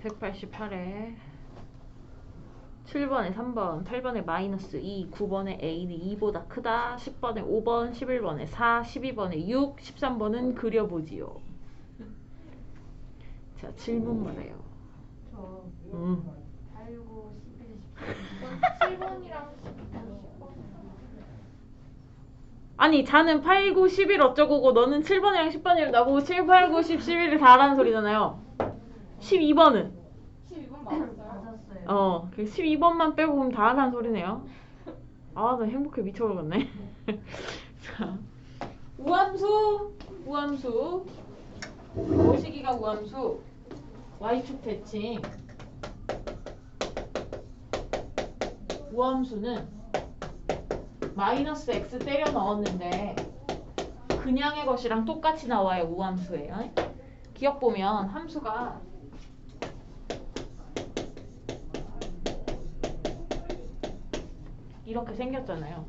188에 7번에 3번, 8번에 마이너스 2, 9번에 a는 2보다 크다, 10번에 5번, 11번에 4, 12번에 6, 13번은 그려보지요. 자, 질문 뭐래요? 저 8, 9, 11, 7번이랑 10번. 아니, 자는 8, 9, 11 어쩌고고 너는 7번이랑 10번이랑 나보고 7, 8, 9, 10, 11을 다 하라는 소리잖아요. 12번은? 12번 맞았어요? 그 12번만 빼고 그럼 다 하라는 소리네요. 아, 나 행복해 미쳐버렸네. 자, 우함수. 뭐시기가 우함수? y축 대칭. 우함수는 마이너스 x 때려 넣었는데 그냥의 것이랑 똑같이 나와요. 우함수예요. 기억 보면 함수가 이렇게 생겼잖아요.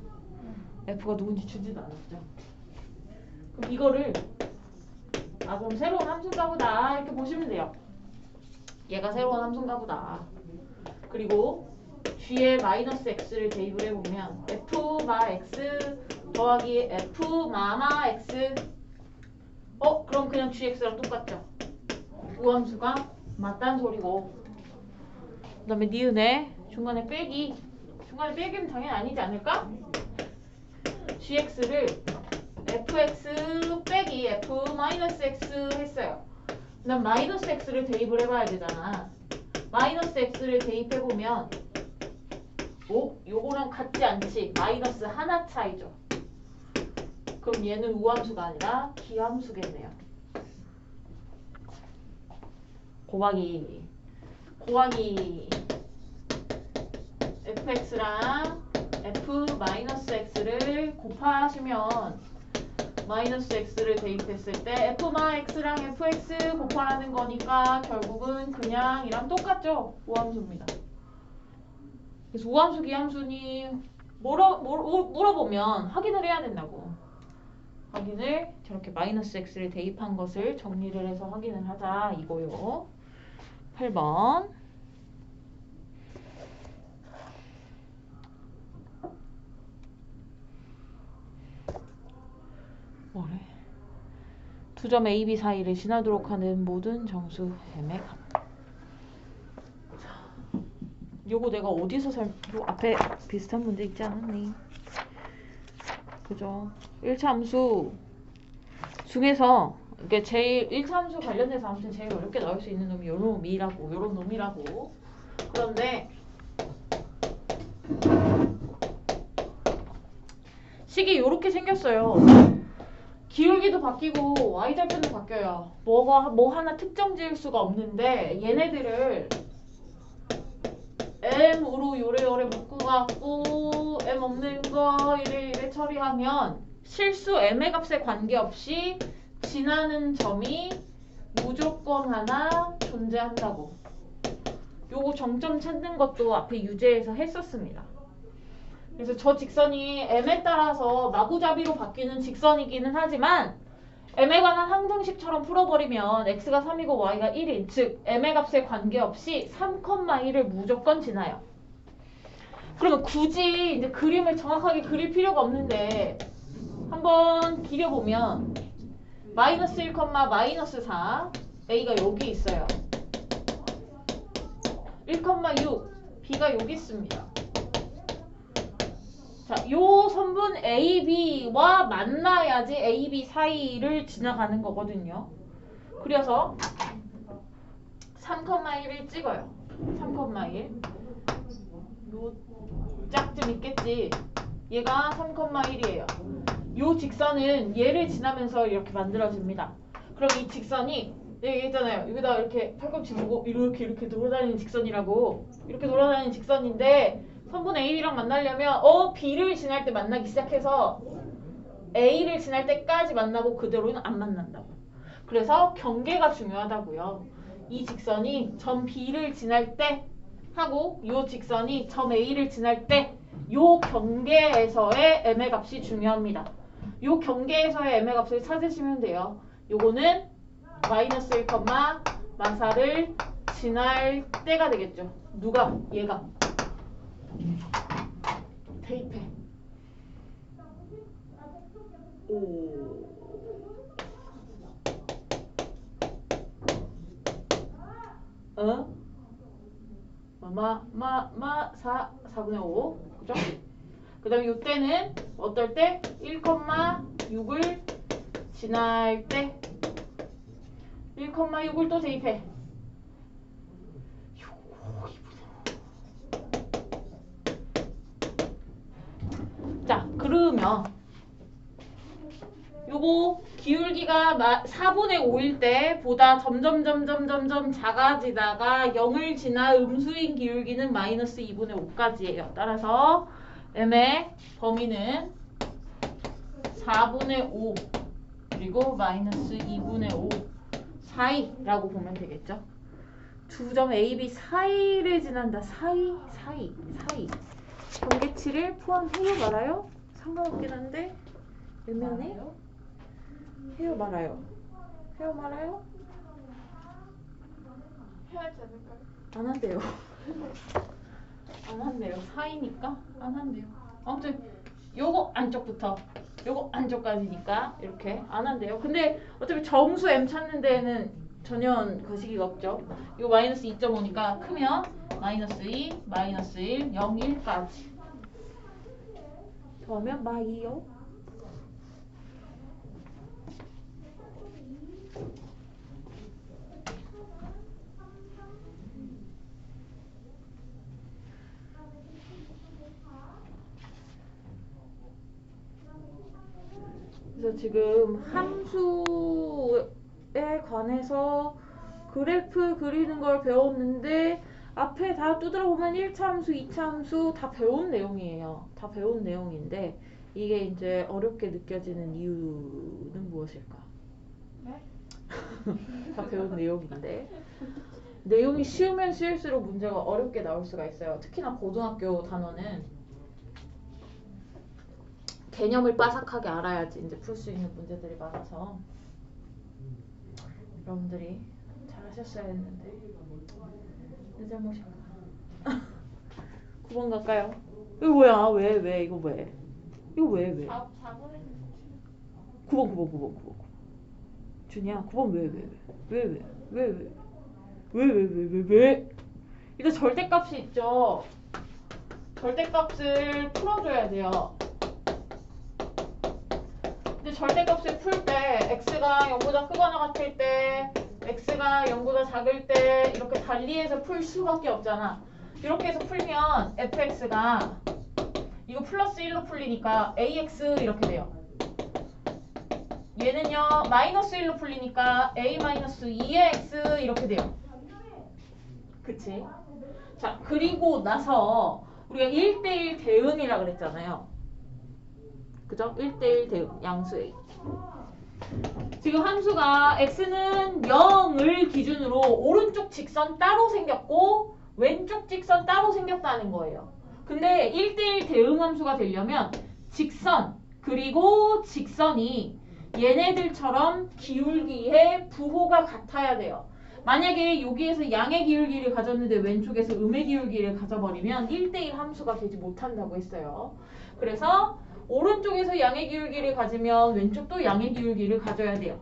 f가 누군지 주지도 않았죠. 그럼 이거를 그럼 새로운 함수인가 보다 이렇게 보시면 돼요. 얘가 새로운 함수인가 보다. 그리고 g에 마이너스 x를 대입을 해보면 f 마 x 더하기 f 마마 x 그럼 그냥 gx랑 똑같죠. 우함수가 맞다는 소리고, 그 다음에 니은에 중간에 빼기면 당연히 아니지 않을까? gx를 fx 빼기 f 마이너스 x 했어요. 그 다음 마이너스 x를 대입을 해봐야 되잖아. 마이너스 x를 대입해보면 요거랑 같지 않지. 마이너스 하나 차이죠. 그럼 얘는 우함수가 아니라 기함수겠네요. 곱하기 fx랑 f 마이너스 x를 곱하시면 마이너스 x를 대입했을 때 f마 x랑 fx 곱하라는 거니까 결국은 그냥 이랑 똑같죠. 우함수입니다. 그래서 우함수 기함수니 물어보면 확인을 해야 된다고. 확인을 저렇게 마이너스 x를 대입한 것을 정리를 해서 확인을 하자 이거요. 8번. 뭐래? 두 점 A, B 사이를 지나도록 하는 모든 정수 m의 값. 요거 내가 어디서 요 앞에 비슷한 문제 있지 않았니? 그죠? 1차 함수 중에서 이게 제일 1차 함수 관련해서 아무튼 제일 어렵게 나올 수 있는 놈이 요런 놈이라고. 그런데 식이 요렇게 생겼어요. 기울기도 바뀌고 y절편도 바뀌어요. 뭐 하나 특정 지을 수가 없는데 얘네들을 m으로 요래요래 묶어갖고 m 없는 거 이래 처리하면 실수 m의 값에 관계없이 지나는 점이 무조건 하나 존재한다고. 요거 정점 찾는 것도 앞에 유제에서 했었습니다. 그래서 저 직선이 m에 따라서 마구잡이로 바뀌는 직선이기는 하지만 m에 관한 항등식처럼 풀어버리면 x가 3이고 y가 1인 즉 m의 값에 관계없이 3,1을 무조건 지나요. 그러면 굳이 이제 그림을 정확하게 그릴 필요가 없는데 한번 그려보면 마이너스 1, 마이너스 4 a가 여기 있어요. 1,6 b가 여기 있습니다. 자, 요 선분 AB와 만나야지 AB 사이를 지나가는 거거든요. 그래서 3,1을 찍어요. 3,1. 요 짝좀 있겠지. 얘가 3,1이에요. 요 직선은 얘를 지나면서 이렇게 만들어집니다. 그럼 이 직선이 여기 있잖아요. 여기다 이렇게 팔꿈치 두고 이렇게 돌아다니는 직선이라고. 이렇게 돌아다니는 직선인데 선분 A랑 만나려면 B를 지날 때 만나기 시작해서 A를 지날 때까지 만나고 그대로는 안 만난다고. 그래서 경계가 중요하다고요. 이 직선이 점 B를 지날 때 하고 이 직선이 점 A를 지날 때 이 경계에서의 m의 값이 중요합니다. 이 경계에서의 m의 값을 찾으시면 돼요. 요거는 마이너스 1, 마사를 지날 때가 되겠죠. 누가? 얘가. 대입해. 오. 어? 4분의 5. 그죠? 그 다음에 이때는 어떨 때? 1,6을 지날 때 1,6을 또 대입해. 자, 그러면 요거 기울기가 4분의 5일 때보다 점점 작아지다가 0을 지나 음수인 기울기는 마이너스 2분의 5까지예요. 따라서 M의 범위는 4분의 5 그리고 마이너스 2분의 5 사이라고 보면 되겠죠. 두 점 A, B 사이를 지난다. 사이. 경계치를 포함해요 말아요? 상관없긴 한데 애매하네. 해요 말아요? 해요 말아요? 해야지 않을까요? 안 한대요. 안 한대요. 사이니까 안 한대요. 아무튼 요거 안쪽부터 요거 안쪽까지니까 이렇게 안 한대요. 근데 어차피 정수 M 찾는 데에는 전혀 거시기가 없죠. 이거 마이너스 2.5니까 크면 마이너스 2, 마이너스 1, 0, 1까지 더하면 마이요. 그래서 지금 함수에 관해서 그래프 그리는 걸 배웠는데 앞에 다 두드려보면 1차 함수, 2차 함수 다 배운 내용이에요. 다 배운 내용인데 이게 이제 어렵게 느껴지는 이유는 무엇일까? 네? 다 배운 내용인데 내용이 쉬우면 쉬울수록 문제가 어렵게 나올 수가 있어요. 특히나 고등학교 단원은 개념을 빠삭하게 알아야지 이제 풀 수 있는 문제들이 많아서 여러분들이 잘하셨어야 했는데 내 잘못인가? 9번 갈까요? 이거 뭐야? 왜? 이거 왜? 이거 왜? 4분의 9번. 준이야, 9번 왜? 일단 절대값이 있죠. 절대값을 풀어줘야 돼요. 근데 절대값을 풀 때 x가 0보다 크거나 같을 때 x가 0보다 작을 때 이렇게 달리해서 풀 수밖에 없잖아. 이렇게 해서 풀면 fx가 이거 플러스 1로 풀리니까 ax 이렇게 돼요. 얘는요 마이너스 1로 풀리니까 a 마이너스 2의 x 이렇게 돼요. 그치? 자, 그리고 나서 우리가 1대1 대응이라 그랬잖아요. 그죠? 1대1 대응, 양수 A. 지금 함수가 x는 0을 기준으로 오른쪽 직선 따로 생겼고 왼쪽 직선 따로 생겼다는 거예요. 근데 1대1 대응 함수가 되려면 직선 그리고 직선이 얘네들처럼 기울기의 부호가 같아야 돼요. 만약에 여기에서 양의 기울기를 가졌는데 왼쪽에서 음의 기울기를 가져버리면 1대1 함수가 되지 못한다고 했어요. 그래서 오른쪽에서 양의 기울기를 가지면 왼쪽도 양의 기울기를 가져야 돼요.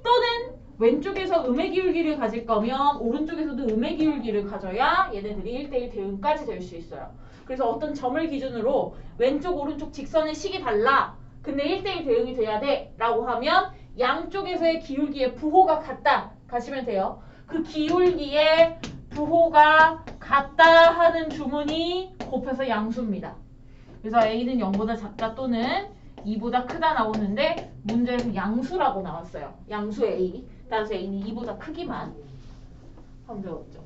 또는 왼쪽에서 음의 기울기를 가질 거면 오른쪽에서도 음의 기울기를 가져야 얘네들이 1대1 대응까지 될 수 있어요. 그래서 어떤 점을 기준으로 왼쪽 오른쪽 직선의 식이 달라. 근데 1대1 대응이 돼야 돼 라고 하면 양쪽에서의 기울기의 부호가 같다 가시면 돼요. 그 기울기의 부호가 같다 하는 주문이 곱해서 양수입니다. 그래서 A는 0보다 작다 또는 2보다 크다 나오는데 문제에서 양수라고 나왔어요. 양수 A. 따라서 A는 2보다 크기만 하면 배웠죠.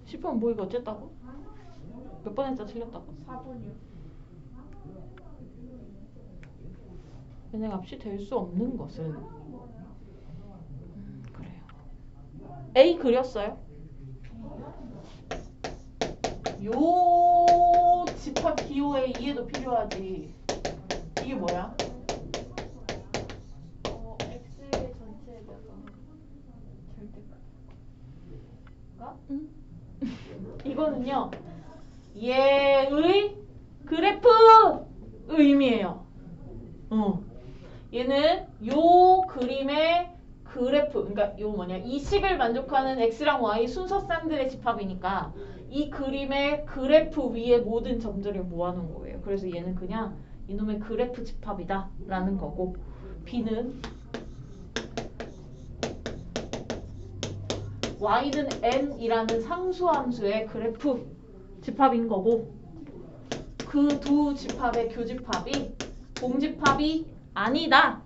시편 뭐 이거 어쨌다고? 몇 번 했자 틀렸다고? 4분이요. 얘네 값이 될 수 없는 것은 그래요. A 그렸어요? 요 집합 기호의 이해도 필요하지. 이게 뭐야? X의 전체에 대해서 절대값. 이거는요. 얘의 그래프 의미예요. 얘는 요 그림의 그래프, 그러니까 요 뭐냐, 이 식을 만족하는 x랑 y 순서쌍들의 집합이니까 이 그림의 그래프 위에 모든 점들을 모아놓은 거예요. 그래서 얘는 그냥 이놈의 그래프 집합이다 라는 거고, b는 y는 n이라는 상수함수의 그래프 집합인 거고, 그 두 집합의 교집합이 공집합이 아니다.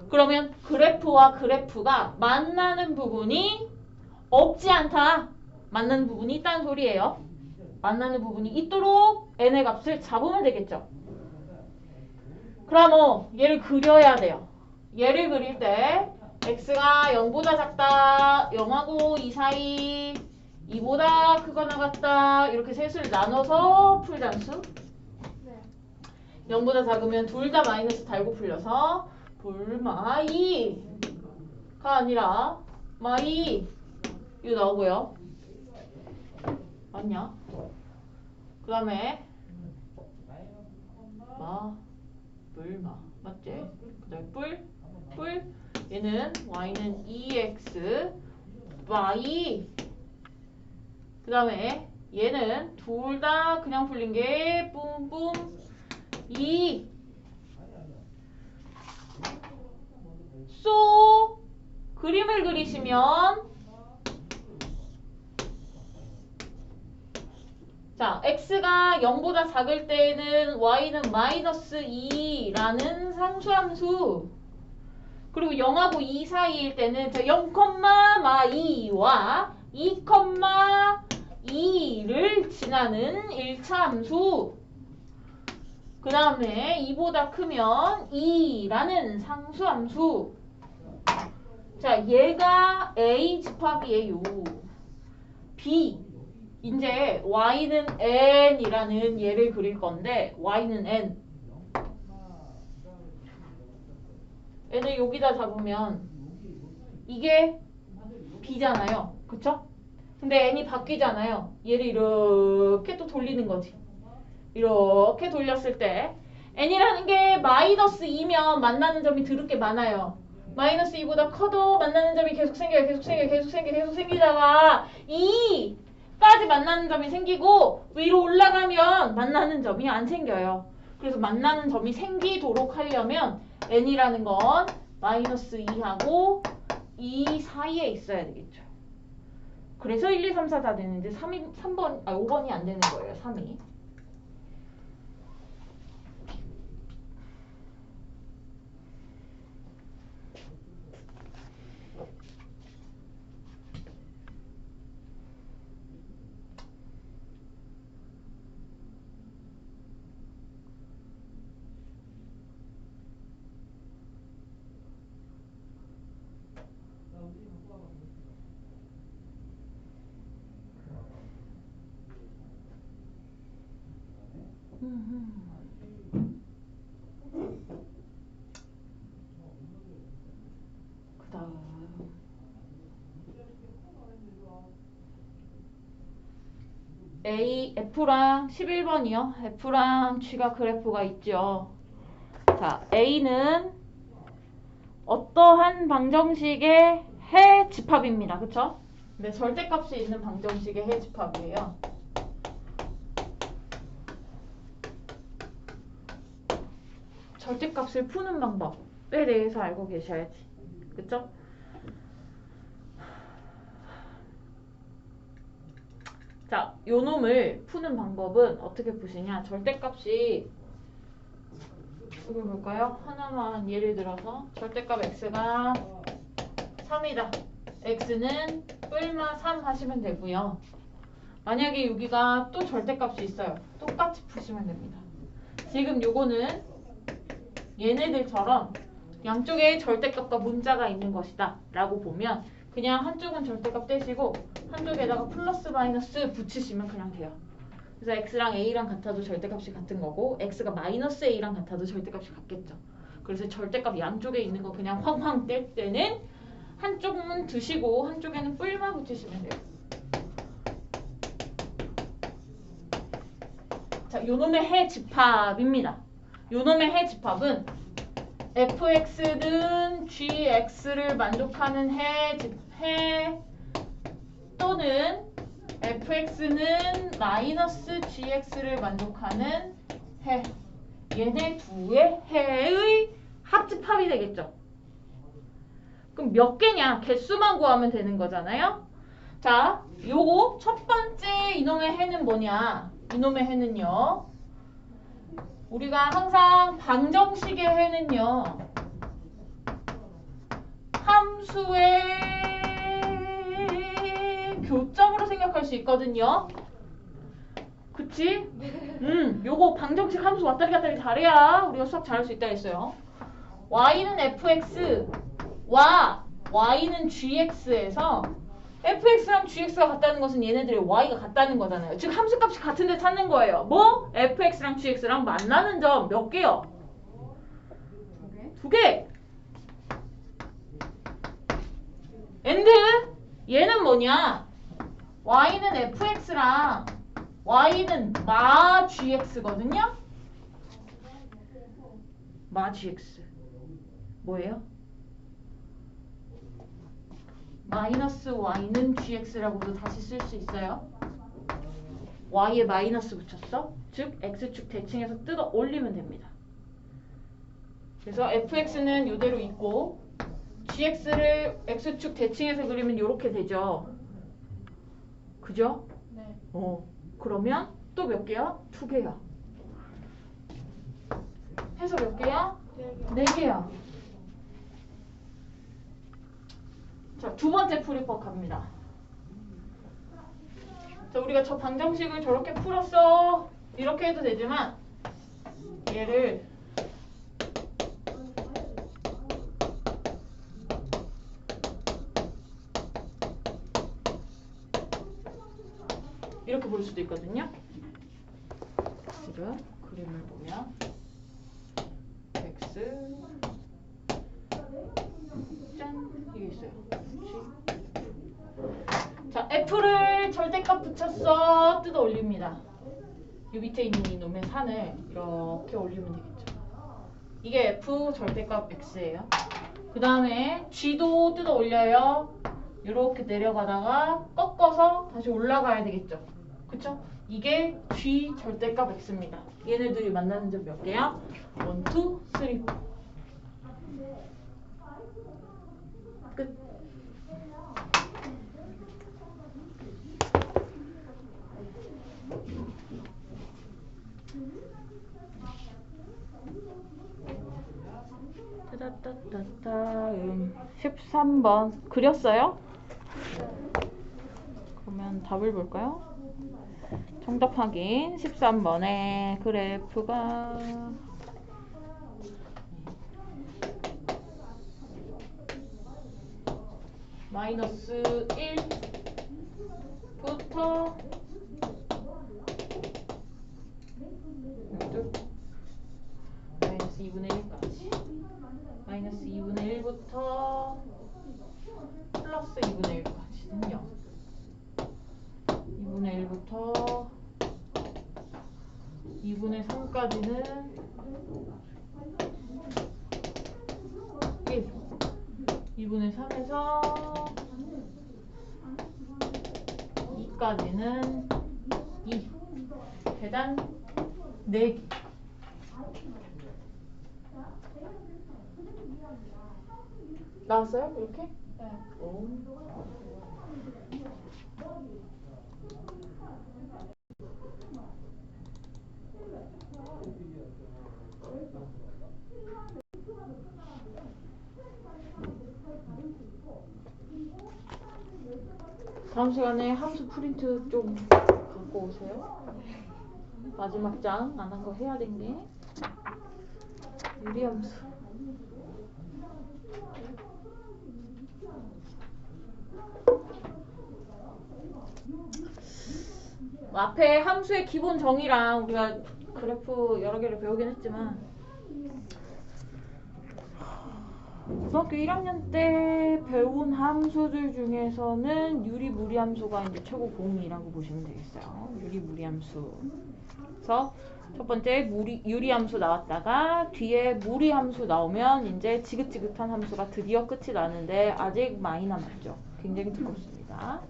그러면 그래프와 그래프가 만나는 부분이 없지 않다. 만나는 부분이 있다는 소리예요. 만나는 부분이 있도록 n의 값을 잡으면 되겠죠. 그럼 얘를 그려야 돼요. 얘를 그릴 때 x가 0보다 작다, 0하고 2 사이, 2보다 크거나 같다, 이렇게 셋을 나눠서 풀단수. 네. 0보다 작으면 둘 다 마이너스 달고 풀려서 불마이가 아니라 마이 이거 나오고요. 맞냐? 그 다음에 불마 맞지? 그 다음에 뿔 얘는 y는 2x y 그 다음에 얘는 둘 다 그냥 풀린 게 뿜뿜 2 그림을 그리시면 자, x가 0보다 작을 때는 y는 마이너스 2라는 상수함수, 그리고 0하고 2 사이일 때는 0,2와 2,2를 지나는 1차 함수, 그 다음에 2보다 크면 2라는 상수함수. 자, 얘가 A 집합이에요. B. 이제 y는 n이라는 얘를 그릴 건데 y는 n. n을 여기다 잡으면 이게 b잖아요. 그쵸? 근데 n이 바뀌잖아요. 얘를 이렇게 또 돌리는 거지. 이렇게 돌렸을 때 n이라는 게 마이너스 2면 만나는 점이 드럽게 많아요. 마이너스 2보다 커도 만나는 점이 계속 생기다가 2까지 만나는 점이 생기고 위로 올라가면 만나는 점이 안 생겨요. 그래서 만나는 점이 생기도록 하려면 n이라는 건 마이너스 2하고 2 사이에 있어야 되겠죠. 그래서 1, 2, 3, 4 다 되는데 5번이 안 되는 거예요. 3이. 그 다음 F랑 11번이요. F랑 G가 그래프가 있죠. 자, A는 어떠한 방정식의 해 집합입니다. 그쵸? 네, 절대값이 있는 방정식의 해 집합이에요. 절대값을 푸는 방법에 대해서 알고 계셔야지. 그쵸? 자, 요 놈을 푸는 방법은 어떻게 푸시냐? 절대값이 이걸 볼까요? 하나만 예를 들어서 절대값 x가 3이다. x는 뿔마 3 하시면 되고요. 만약에 여기가 또 절대값이 있어요. 똑같이 푸시면 됩니다. 지금 요거는 얘네들처럼 양쪽에 절대값과 문자가 있는 것이다 라고 보면 그냥 한쪽은 절대값 떼시고 한쪽에다가 플러스 마이너스 붙이시면 그냥 돼요. 그래서 x랑 a랑 같아도 절대값이 같은 거고 x가 마이너스 a랑 같아도 절대값이 같겠죠. 그래서 절대값 양쪽에 있는 거 그냥 황황 뗄 때는 한쪽은 두시고 한쪽에는 뿔만 붙이시면 돼요. 자, 요놈의 해 집합입니다. 요놈의 해 집합은 fx는 gx를 만족하는 해 또는 fx는 마이너스 gx를 만족하는 해. 얘네 두의 해의 합집합이 되겠죠. 그럼 몇 개냐? 개수만 구하면 되는 거잖아요. 자, 요거 첫 번째 이놈의 해는 뭐냐? 이놈의 해는요. 우리가 항상 방정식의 해는요. 함수의 교점으로 생각할 수 있거든요. 그치? 요거 방정식 함수 왔다리 갔다리 잘해야 우리가 수학 잘할 수 있다 했어요. y는 fx, y는 gx에서 fx랑 gx가 같다는 것은 얘네들의 y가 같다는 거잖아요. 즉 함수값이 같은데 찾는 거예요. 뭐? fx랑 gx랑 만나는 점 몇 개요? 두 개. and 얘는 뭐냐? y는 fx랑 y는 마 gx거든요. 마 gx 뭐예요? 마이너스 y는 gx라고도 다시 쓸 수 있어요. y에 마이너스 붙였어? 즉 x축 대칭해서 뜯어 올리면 됩니다. 그래서 fx는 이대로 있고 gx를 x축 대칭해서 그리면 이렇게 되죠. 그죠? 네. 그러면 또 몇 개야? 두 개야. 해서 몇 개야? 네 개야. 자, 두 번째 풀이법 갑니다. 자, 우리가 저 방정식을 저렇게 풀었어. 이렇게 해도 되지만 얘를 이렇게 볼 수도 있거든요. 지금 그림을 보면 x 짠 이게 있어요. 자, f를 절대값 붙였어. 뜯어 올립니다. 이 밑에 있는 이놈의 산을 이렇게 올리면 되겠죠. 이게 f 절대값 x예요. 그 다음에 g도 뜯어 올려요. 이렇게 내려가다가 꺾어서 다시 올라가야 되겠죠. 그쵸? 이게 g 절대값 x입니다. 얘네들이 만나는 점 몇 개야? 1, 2, 3, 4. 끝. 다다다다 13번 그렸어요? 그러면 답을 볼까요? 정답 확인. 13번의 그래프가 마이너스 1부터 마이너스 2분의 1까지 마이너스 2분의 1부터 플러스 2분의 1까지는 0 2분의 1부터 2분의 3까지는 1 2분의 3에서 2까지는 2 계단 4개 나왔어요? 이렇게? 네. 오. 다음 시간에 함수 프린트 좀 갖고 오세요. 마지막 장 안 한 거 해야 된 게 유리함수. 앞에 함수의 기본 정의랑 우리가 그래프 여러 개를 배우긴 했지만 고등학교 1학년 때 배운 함수들 중에서는 유리무리함수가 이제 최고 공이라고 보시면 되겠어요. 유리무리함수. 그래서 첫 번째 유리함수 나왔다가 뒤에 무리함수 나오면 이제 지긋지긋한 함수가 드디어 끝이 나는데 아직 많이 남았죠. 굉장히 두껍습니다.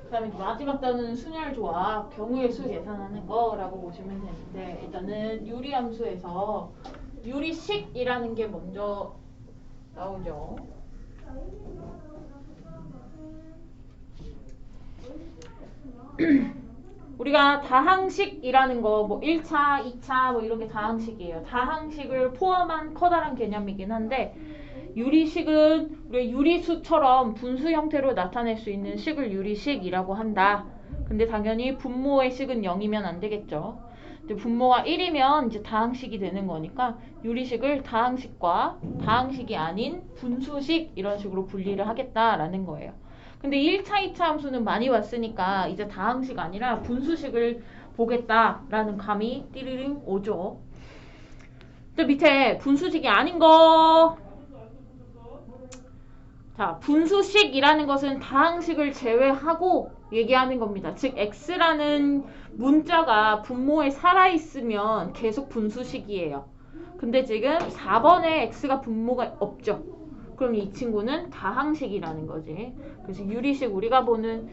그 다음에 마지막 단어는 순열조합, 경우의 수 계산하는 거라고 보시면 되는데 일단은 유리함수에서 유리식이라는 게 먼저 나오죠. 우리가 다항식이라는 거 뭐 1차, 2차 뭐 이런 게 다항식이에요. 다항식을 포함한 커다란 개념이긴 한데 유리식은 우리 유리수처럼 분수 형태로 나타낼 수 있는 식을 유리식이라고 한다. 근데 당연히 분모의 식은 0이면 안 되겠죠. 분모가 1이면 이제 다항식이 되는 거니까 유리식을 다항식과 다항식이 아닌 분수식 이런 식으로 분리를 하겠다라는 거예요. 근데 1차, 2차 함수는 많이 왔으니까 이제 다항식 아니라 분수식을 보겠다라는 감이 띠리링 오죠. 또 밑에 분수식이 아닌 거. 자, 분수식이라는 것은 다항식을 제외하고 얘기하는 겁니다. 즉 x라는 문자가 분모에 살아있으면 계속 분수식이에요. 근데 지금 4번에 x가 분모가 없죠. 그럼 이 친구는 다항식이라는 거지. 그래서 유리식, 우리가 보는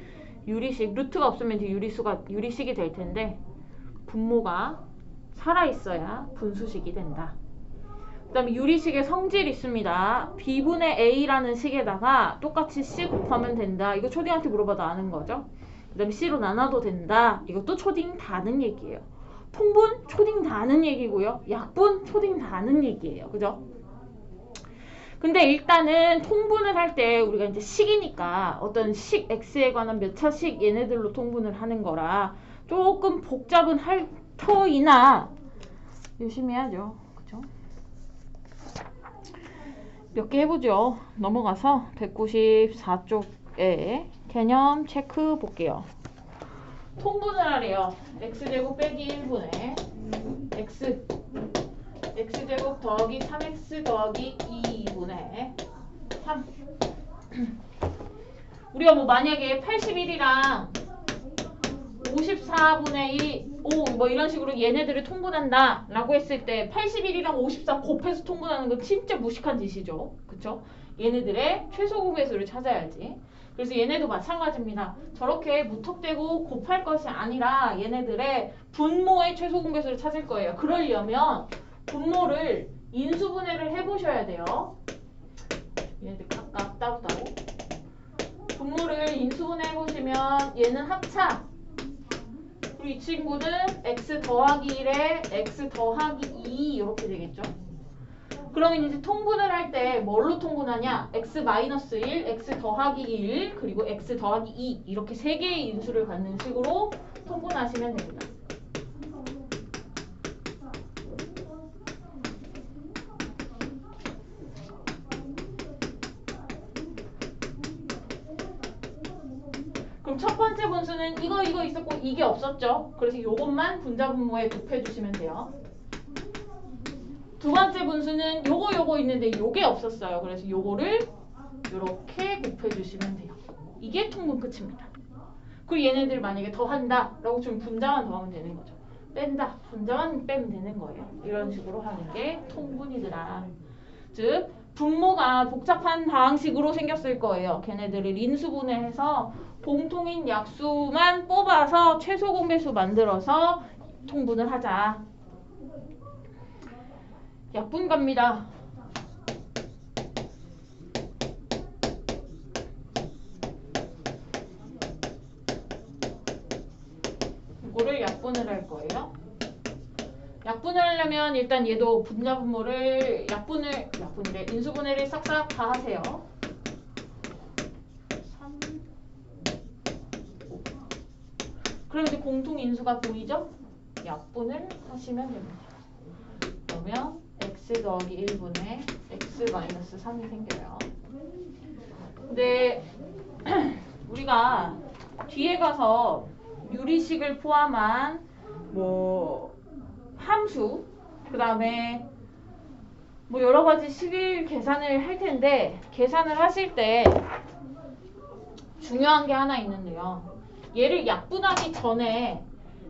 유리식, 루트가 없으면 이제 유리식이 될 텐데 분모가 살아있어야 분수식이 된다. 그 다음에 유리식의 성질이 있습니다. b분의 a라는 식에다가 똑같이 c 곱하면 된다. 이거 초딩한테 물어봐도 아는 거죠. 그 다음에 c로 나눠도 된다. 이것도 초딩 다 아는 얘기예요. 통분 초딩 다 아는 얘기고요. 약분 초딩 다 아는 얘기예요. 그죠? 근데 일단은 통분을 할 때 우리가 이제 식이니까 어떤 식 x에 관한 몇 차식 얘네들로 통분을 하는 거라 조금 복잡은 할 터이나 열심히 해야죠. 그죠? 몇 개 해보죠. 넘어가서 194쪽에 개념 체크 볼게요. 통분을 하래요. x제곱 빼기 1분의 x제곱 더하기 3x 더하기 2분의 3. 우리가 뭐 만약에 81이랑 54분의 2, 5 뭐 이런 식으로 얘네들을 통분한다 라고 했을 때 81이랑 54 곱해서 통분하는 건 진짜 무식한 짓이죠. 그쵸? 얘네들의 최소공배수를 찾아야지. 그래서 얘네도 마찬가지입니다. 저렇게 무턱대고 곱할 것이 아니라 얘네들의 분모의 최소공배수를 찾을 거예요. 그러려면 분모를 인수분해를 해보셔야 돼요. 얘네들 각각 따로따로. 분모를 인수분해 해보시면 얘는 합차. 그리고 이 친구는 x 더하기 1에 x 더하기 2 이렇게 되겠죠. 그러면 이제 통분을 할 때 뭘로 통분하냐? x 마이너스 1, x 더하기 1, 그리고 x 더하기 2 이렇게 세 개의 인수를 갖는 식으로 통분하시면 됩니다. 그럼 첫 번째 분수는 이거 있었고 이게 없었죠. 그래서 이것만 분자분모에 곱해주시면 돼요. 두 번째 분수는 요거 있는데 요게 없었어요. 그래서 요거를 이렇게 곱해주시면 돼요. 이게 통분 끝입니다. 그리고 얘네들 만약에 더한다 라고 좀 분자만 더하면 되는 거죠. 뺀다, 분자만 빼면 되는 거예요. 이런 식으로 하는 게 통분이더라. 즉 분모가 복잡한 다항식으로 생겼을 거예요. 걔네들을 인수분해해서 공통인 약수만 뽑아서 최소 공배수 만들어서 통분을 하자. 약분 갑니다. 이거를 약분을 할 거예요. 약분을 하려면 일단 얘도 분자분모를 약분이래. 인수분해를 싹싹 다 하세요. 3, 5. 그럼 이제 공통 인수가 보이죠? 약분을 하시면 됩니다. 그러면 x 더하기 1분의 x 마이너스 3이 생겨요. 근데 우리가 뒤에 가서 유리식을 포함한 뭐 함수, 그 다음에 뭐 여러 가지 식을 계산을 할 텐데, 계산을 하실 때 중요한 게 하나 있는데요. 얘를 약분하기 전에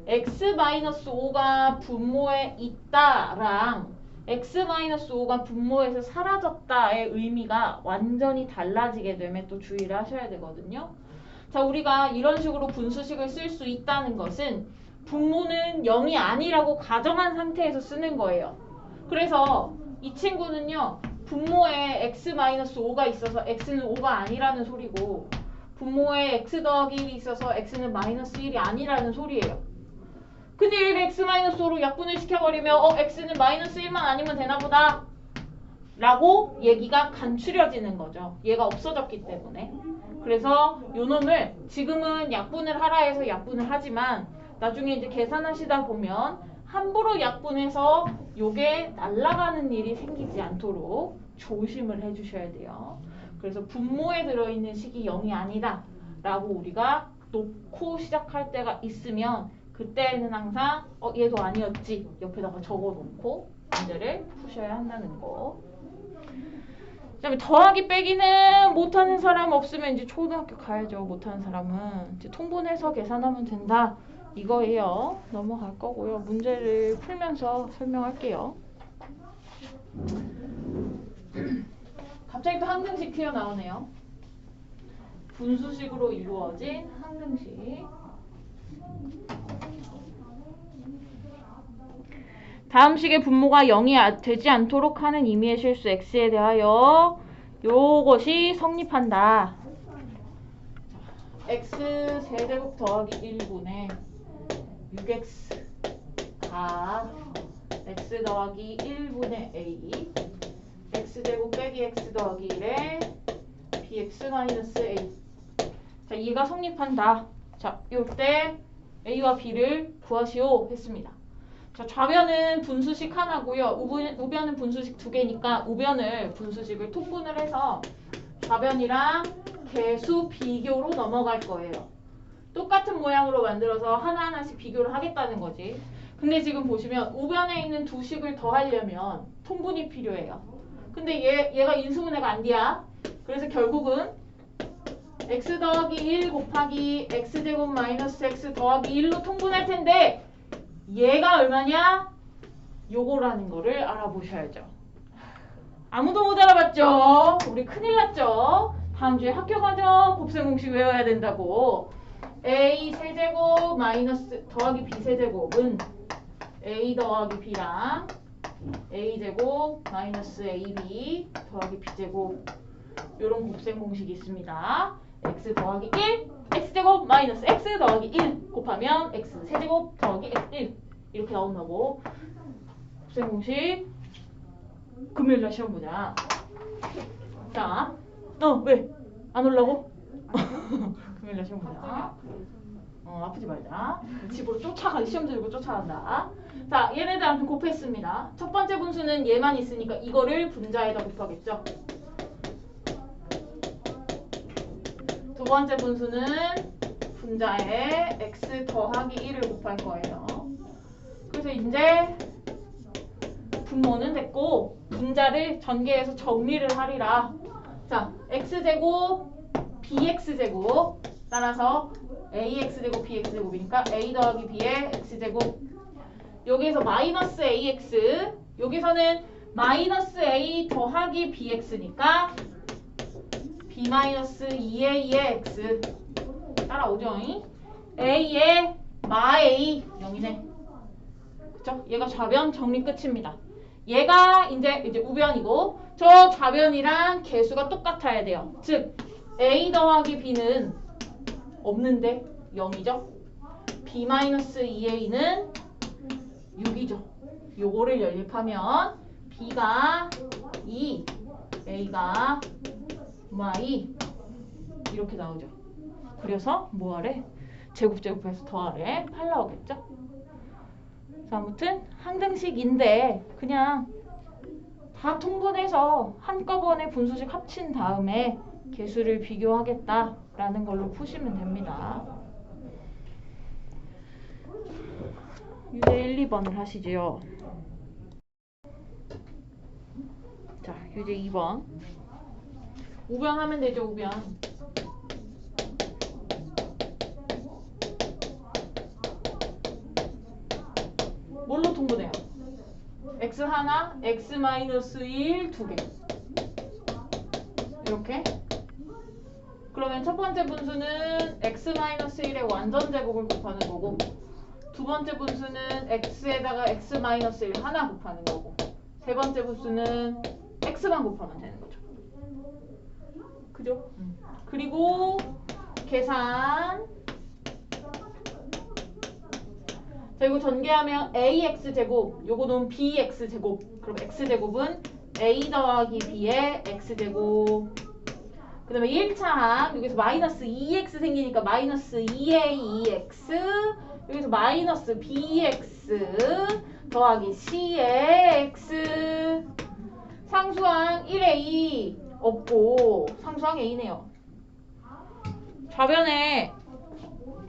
x-5가 분모에 있다랑 x-5가 분모에서 사라졌다의 의미가 완전히 달라지게 되면 또 주의를 하셔야 되거든요. 자, 우리가 이런 식으로 분수식을 쓸 수 있다는 것은 분모는 0이 아니라고 가정한 상태에서 쓰는 거예요. 그래서 이 친구는요, 분모에 x-5가 있어서 x는 5가 아니라는 소리고, 분모에 x 더하기 1이 있어서 x는 마이너스 1이 아니라는 소리예요. 근데 얘를 x-5로 약분을 시켜버리면 x는 마이너스 1만 아니면 되나 보다 라고 얘기가 간추려지는 거죠. 얘가 없어졌기 때문에. 그래서 요 놈을 지금은 약분을 하라 해서 약분을 하지만 나중에 이제 계산하시다 보면 함부로 약분해서 요게 날아가는 일이 생기지 않도록 조심을 해주셔야 돼요. 그래서 분모에 들어있는 식이 0이 아니다 라고 우리가 놓고 시작할 때가 있으면 그때는 항상 얘도 아니었지 옆에다가 적어놓고 문제를 푸셔야 한다는 거. 그다음에 더하기 빼기는 못하는 사람 없으면 이제 초등학교 가야죠. 못하는 사람은 이제 통분해서 계산하면 된다 이거예요. 넘어갈 거고요. 문제를 풀면서 설명할게요. 갑자기 또 항등식 튀어나오네요. 분수식으로 이루어진 항등식. 다음 식의 분모가 0이 되지 않도록 하는 임의의 실수 x에 대하여 요것이 성립한다. x 세제곱 더하기 1분의 6x가 x 더하기 1분의 a x제곱 빼기 x 더하기 1에 bx 마이너스 a. 자, 이가 성립한다. 자, 이때 a와 b를 구하시오 했습니다. 자, 좌변은 분수식 하나고요. 우변은 분수식 두 개니까 우변을 분수식을 통분을 해서 좌변이랑 개수 비교로 넘어갈 거예요. 똑같은 모양으로 만들어서 하나하나씩 비교를 하겠다는 거지. 근데 지금 보시면 우변에 있는 두 식을 더하려면 통분이 필요해요. 근데 얘가 인수분해가 안 돼야. 그래서 결국은 x 더하기 1 곱하기 x제곱 마이너스 x 더하기 1로 통분할 텐데 얘가 얼마냐? 요거라는 거를 알아보셔야죠. 아무도 못 알아봤죠? 우리 큰일 났죠? 다음 주에 학교 가죠? 곱셈 공식 외워야 된다고. a 세제곱 마이너스 더하기 b 세제곱은 a 더하기 b랑 a 제곱 마이너스 ab 더하기 b 제곱 요런 곱셈 공식이 있습니다. x 더하기 1 x제곱 마이너스 x 더하기 1 곱하면 x 세제곱 더하기 x1 이렇게 나온다고. 곱셈 공식 금요일날 시험 보자. 자, 왜? 안 올라고? 금요일날 시험 보자. 아프지 말자. 집으로 쫓아가. 시험 들고 쫓아간다. 자, 얘네들 아무튼 곱했습니다. 첫 번째 분수는 얘만 있으니까 이거를 분자에다 곱하겠죠. 두 번째 분수는 분자에 x 더하기 1을 곱할 거예요. 그래서 이제 분모는 됐고 분자를 전개해서 정리를 하리라. 자, x제곱 bx제곱 따라서 ax제곱 bx제곱이니까 a 더하기 b의 x제곱. 여기에서 마이너스 ax, 여기서는 마이너스 a 더하기 bx니까 b 마이너스 2a의 x 따라오죠. a의 마 a 0이네. 그쵸? 얘가 좌변 정리 끝입니다. 얘가 이제 우변이고 저 좌변이랑 개수가 똑같아야 돼요. 즉 a 더하기 b는 없는데 0이죠. b 마이너스 2a는 6이죠. 요거를 연립하면 b가 2, a가 y 이렇게 나오죠. 그래서 뭐하래? 제곱제곱해서 더하래. 8 나오겠죠? 자, 아무튼 항등식인데 그냥 다 통분해서 한꺼번에 분수식 합친 다음에 개수를 비교하겠다라는 걸로 푸시면 됩니다. 유제 1, 2번을 하시죠. 자, 유제 2번. 우변 하면 되죠, 우변. 뭘로 통분해요? x 하나, x 마이너스 1 두 개. 이렇게. 그러면 첫 번째 분수는 x 마이너스 1의 완전 제곱을 곱하는 거고, 두 번째 분수는 x에다가 x 마이너스 1 하나 곱하는 거고, 세 번째 분수는 x만 곱하면 되는 거죠. 그죠? 그리고 계산. 자, 이거 전개하면 ax 제곱, 요거는 bx 제곱. 그럼 x 제곱은 a 더하기 b의 x 제곱. 그 다음에 1차 항, 여기서 마이너스 2x 생기니까 마이너스 2a 2x, 여기서 마이너스 bx 더하기 c의 x. 상수항 1a 없고 상수항 a네요. 좌변에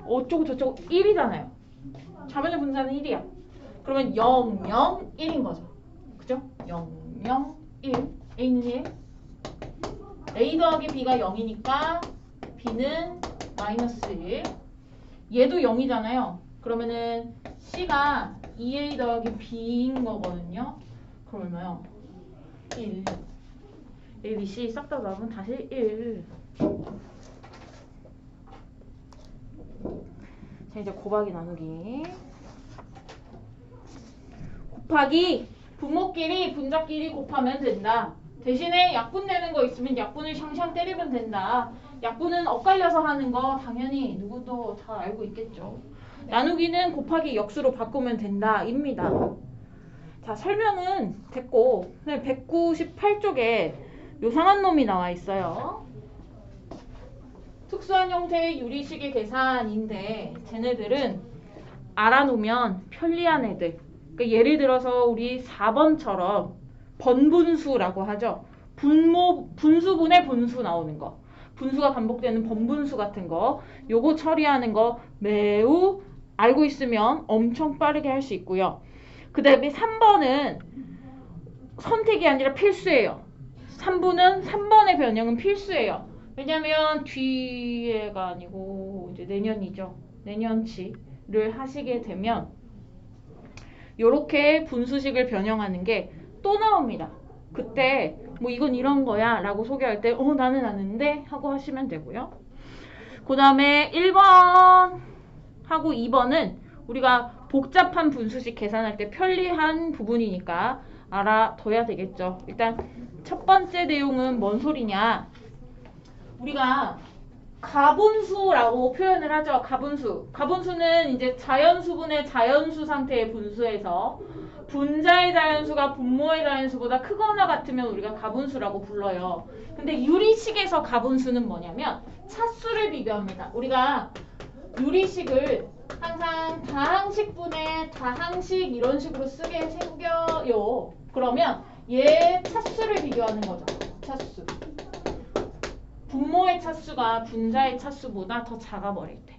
어쩌고 저쩌고 1이잖아요. 좌변의 분자는 1이야. 그러면 0, 0, 1인 거죠. 그죠? 0, 0, 1. a는 1. a 더하기 b가 0이니까 b는 마이너스 1. 얘도 0이잖아요. 그러면은 c가 2a 더하기 b인 거거든요. 그럼 얼마요? 1. a, b, c 싹 다 나오면 다시 1. 자, 이제 곱하기 나누기. 곱하기 분모끼리 분자끼리 곱하면 된다. 대신에 약분 내는 거 있으면 약분을 샹샹 때리면 된다. 약분은 엇갈려서 하는 거 당연히 누구도 다 알고 있겠죠. 나누기는 곱하기 역수로 바꾸면 된다 입니다. 자, 설명은 됐고 198쪽에 요상한 놈이 나와 있어요. 특수한 형태의 유리식의 계산인데 쟤네들은 알아놓으면 편리한 애들. 그러니까 예를 들어서 우리 4번처럼 번분수라고 하죠. 분수분의 분수 나오는 거. 분수가 반복되는 번분수 같은 거. 요거 처리하는 거 매우 알고 있으면 엄청 빠르게 할 수 있고요. 그 다음에 3번은 선택이 아니라 필수예요. 3부는 3번의 변형은 필수예요. 왜냐면 뒤에가 아니고 이제 내년이죠. 내년치를 하시게 되면 요렇게 분수식을 변형하는 게 또 나옵니다. 그때 뭐 이건 이런 거야 라고 소개할 때 나는 아는데 하고 하시면 되고요. 그 다음에 1번 하고 2번은 우리가 복잡한 분수식 계산할 때 편리한 부분이니까 알아둬야 되겠죠. 일단 첫 번째 내용은 뭔 소리냐. 우리가 가분수라고 표현을 하죠. 가분수. 가분수는 이제 자연수분의 자연수 상태의 분수에서 분자의 자연수가 분모의 자연수보다 크거나 같으면 우리가 가분수라고 불러요. 근데 유리식에서 가분수는 뭐냐면 차수를 비교합니다. 우리가 유리식을 항상 다항식분의 다항식 이런 식으로 쓰게 생겨요. 그러면 얘 차수를 비교하는 거죠. 차수. 분모의 차수가 분자의 차수보다 더 작아버릴 때.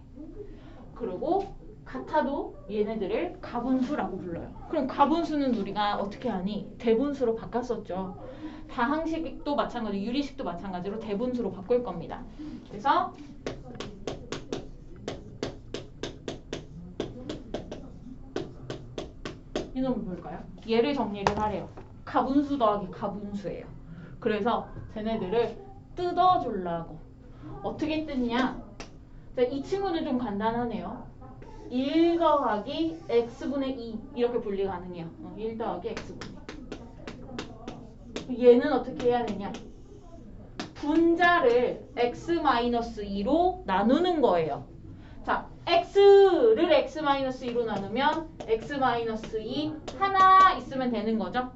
그리고 같아도 얘네들을 가분수라고 불러요. 그럼 가분수는 우리가 어떻게 하니? 대분수로 바꿨었죠. 다항식도 마찬가지로 유리식도 마찬가지로 대분수로 바꿀 겁니다. 그래서 이놈을 볼까요? 얘를 정리를 하래요. 가분수 더하기 가분수예요. 그래서 쟤네들을 뜯어주려고. 어떻게 뜯냐? 자, 이 친구는 좀 간단하네요. 1 더하기 x분의 2 이렇게 분리 가능해요. 1 더하기 x분의 2. 얘는 어떻게 해야 되냐? 분자를 x-2로 나누는 거예요. 자, x를 x-2로 나누면 x-2 하나 있으면 되는 거죠.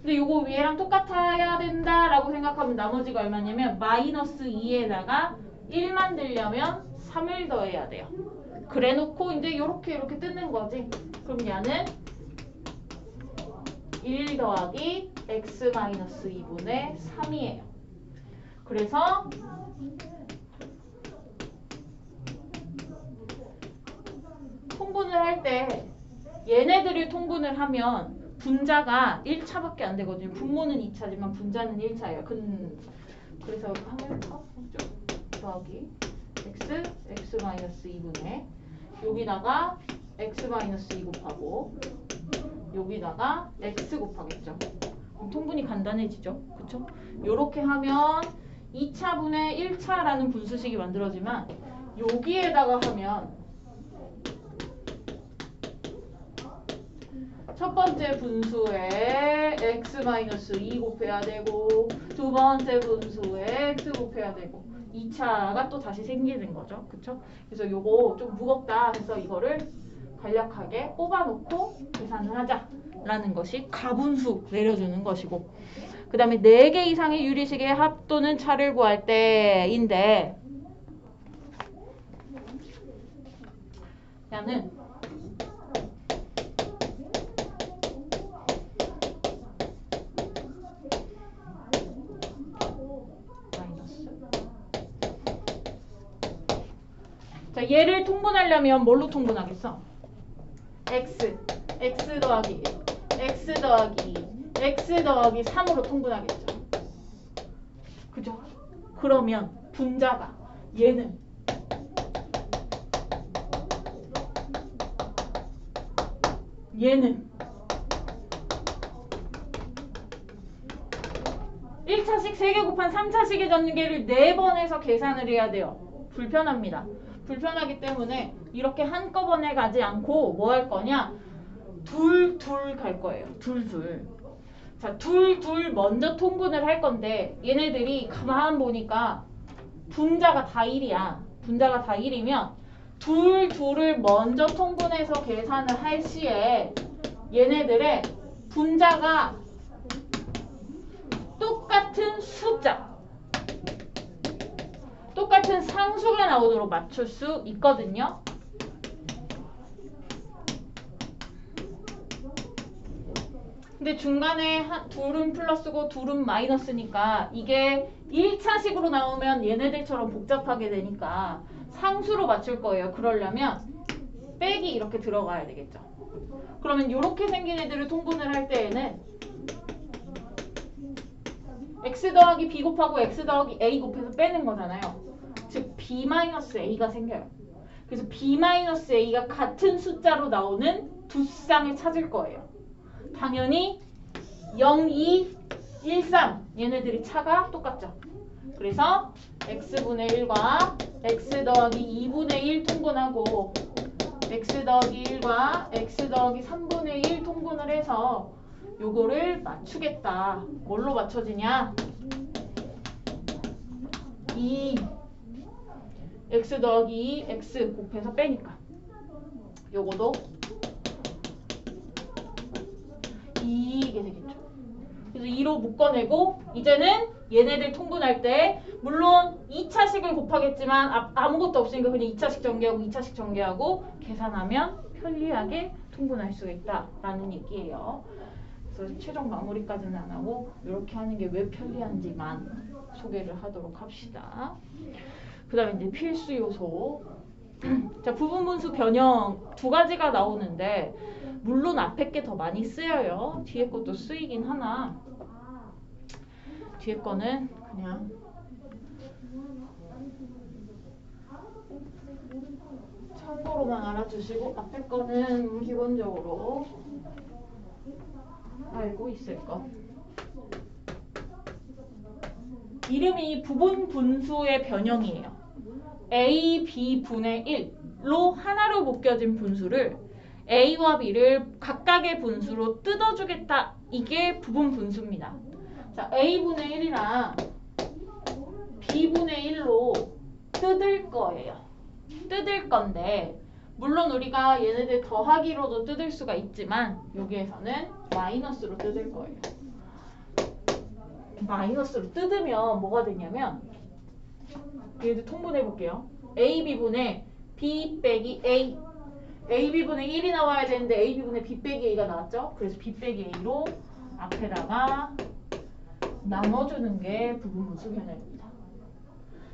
근데 요거 위에랑 똑같아야 된다라고 생각하면 나머지가 얼마냐면 마이너스 2에다가 1 만들려면 3을 더해야 돼요. 그래 놓고 이제 요렇게 뜯는 거지. 그럼 얘는 1 더하기 x-2분의 3이에요. 그래서 통분을 할 때 얘네들을 통분을 하면 분자가 1차밖에 안 되거든요. 분모는 2차지만 분자는 1차예요. 그래서 한번 더하기 x-2분의 여기다가 x-2 곱하고 여기다가 x 곱하겠죠. 그럼 통분이 간단해지죠. 그쵸? 요렇게 하면 2차분의 1차라는 분수식이 만들어지만 여기에다가 하면 첫 번째 분수에 x-2 곱해야 되고 두 번째 분수에 x 곱해야 되고 2차가 또 다시 생기는 거죠. 그쵸? 그래서 요거 좀 무겁다 해서 이거를 간략하게 뽑아놓고 계산을 하자라는 것이 가분수 내려주는 것이고 그 다음에 4개 이상의 유리식의 합 또는 차를 구할 때인데 야는 자, 얘를 통분하려면 뭘로 통분하겠어? x 더하기 x 더하기 x 더하기 3으로 통분하겠죠. 그죠? 그러면 분자가 얘는 얘는 1차식 3개 곱한 3차식의 전개를 4번 해서 계산을 해야 돼요. 불편합니다. 불편하기 때문에 이렇게 한꺼번에 가지 않고 뭐 할 거냐? 둘 갈 거예요. 둘. 자, 둘 먼저 통분을 할 건데 얘네들이 가만 보니까 분자가 다 1이야. 분자가 다 1이면 둘을 먼저 통분해서 계산을 할 시에 얘네들의 분자가 똑같은 숫자 똑같은 상수가 나오도록 맞출 수 있거든요. 근데 중간에 둘은 플러스고 둘은 마이너스니까 이게 1차식으로 나오면 얘네들처럼 복잡하게 되니까 상수로 맞출 거예요. 그러려면 빼기 이렇게 들어가야 되겠죠. 그러면 이렇게 생긴 애들을 통분을 할 때에는 x 더하기 b 곱하고 x 더하기 a 곱해서 빼는 거잖아요. 즉 b-a가 생겨요. 그래서 b-a가 같은 숫자로 나오는 두 쌍을 찾을 거예요. 당연히 0, 2, 1, 3 얘네들이 차가 똑같죠. 그래서 x분의 1과 x 더하기 2분의 1 통분하고 x 더하기 1과 x 더하기 3분의 1 통분을 해서 요거를 맞추겠다. 뭘로 맞춰지냐? 2 x 더하기 2 x 곱해서 빼니까 요거도 이게 되겠죠. 그래서 2로 묶어내고 이제는 얘네들 통분할 때 물론 2차식을 곱하겠지만 아무것도 없으니까 그냥 2차식 전개하고 계산하면 편리하게 통분할 수 있다라는 얘기예요. 그래서 최종 마무리까지는 안 하고 이렇게 하는 게 왜 편리한지만 소개를 하도록 합시다. 그 다음에 이제 필수 요소. 자, 부분분수 변형 2가지가 나오는데 물론 앞에 게 더 많이 쓰여요. 뒤에 것도 쓰이긴 하나 뒤에 거는 그냥 참고로만 알아주시고 앞에 거는 기본적으로 알고 있을 것. 이름이 부분분수의 변형이에요. a, b 분의 1로 하나로 묶여진 분수를 a와 b를 각각의 분수로 뜯어주겠다. 이게 부분분수입니다. 자, a분의 1이랑 b분의 1로 뜯을 거예요. 뜯을 건데 물론 우리가 얘네들 더하기로도 뜯을 수가 있지만 여기에서는 마이너스로 뜯을 거예요. 마이너스로 뜯으면 뭐가 되냐면 얘들 통분해 볼게요. AB분의 B 빼기 A AB분의 1이 나와야 되는데 AB분의 B 빼기 A가 나왔죠? 그래서 B 빼기 A로 앞에다가 나눠주는 게 부분분수 변형입니다.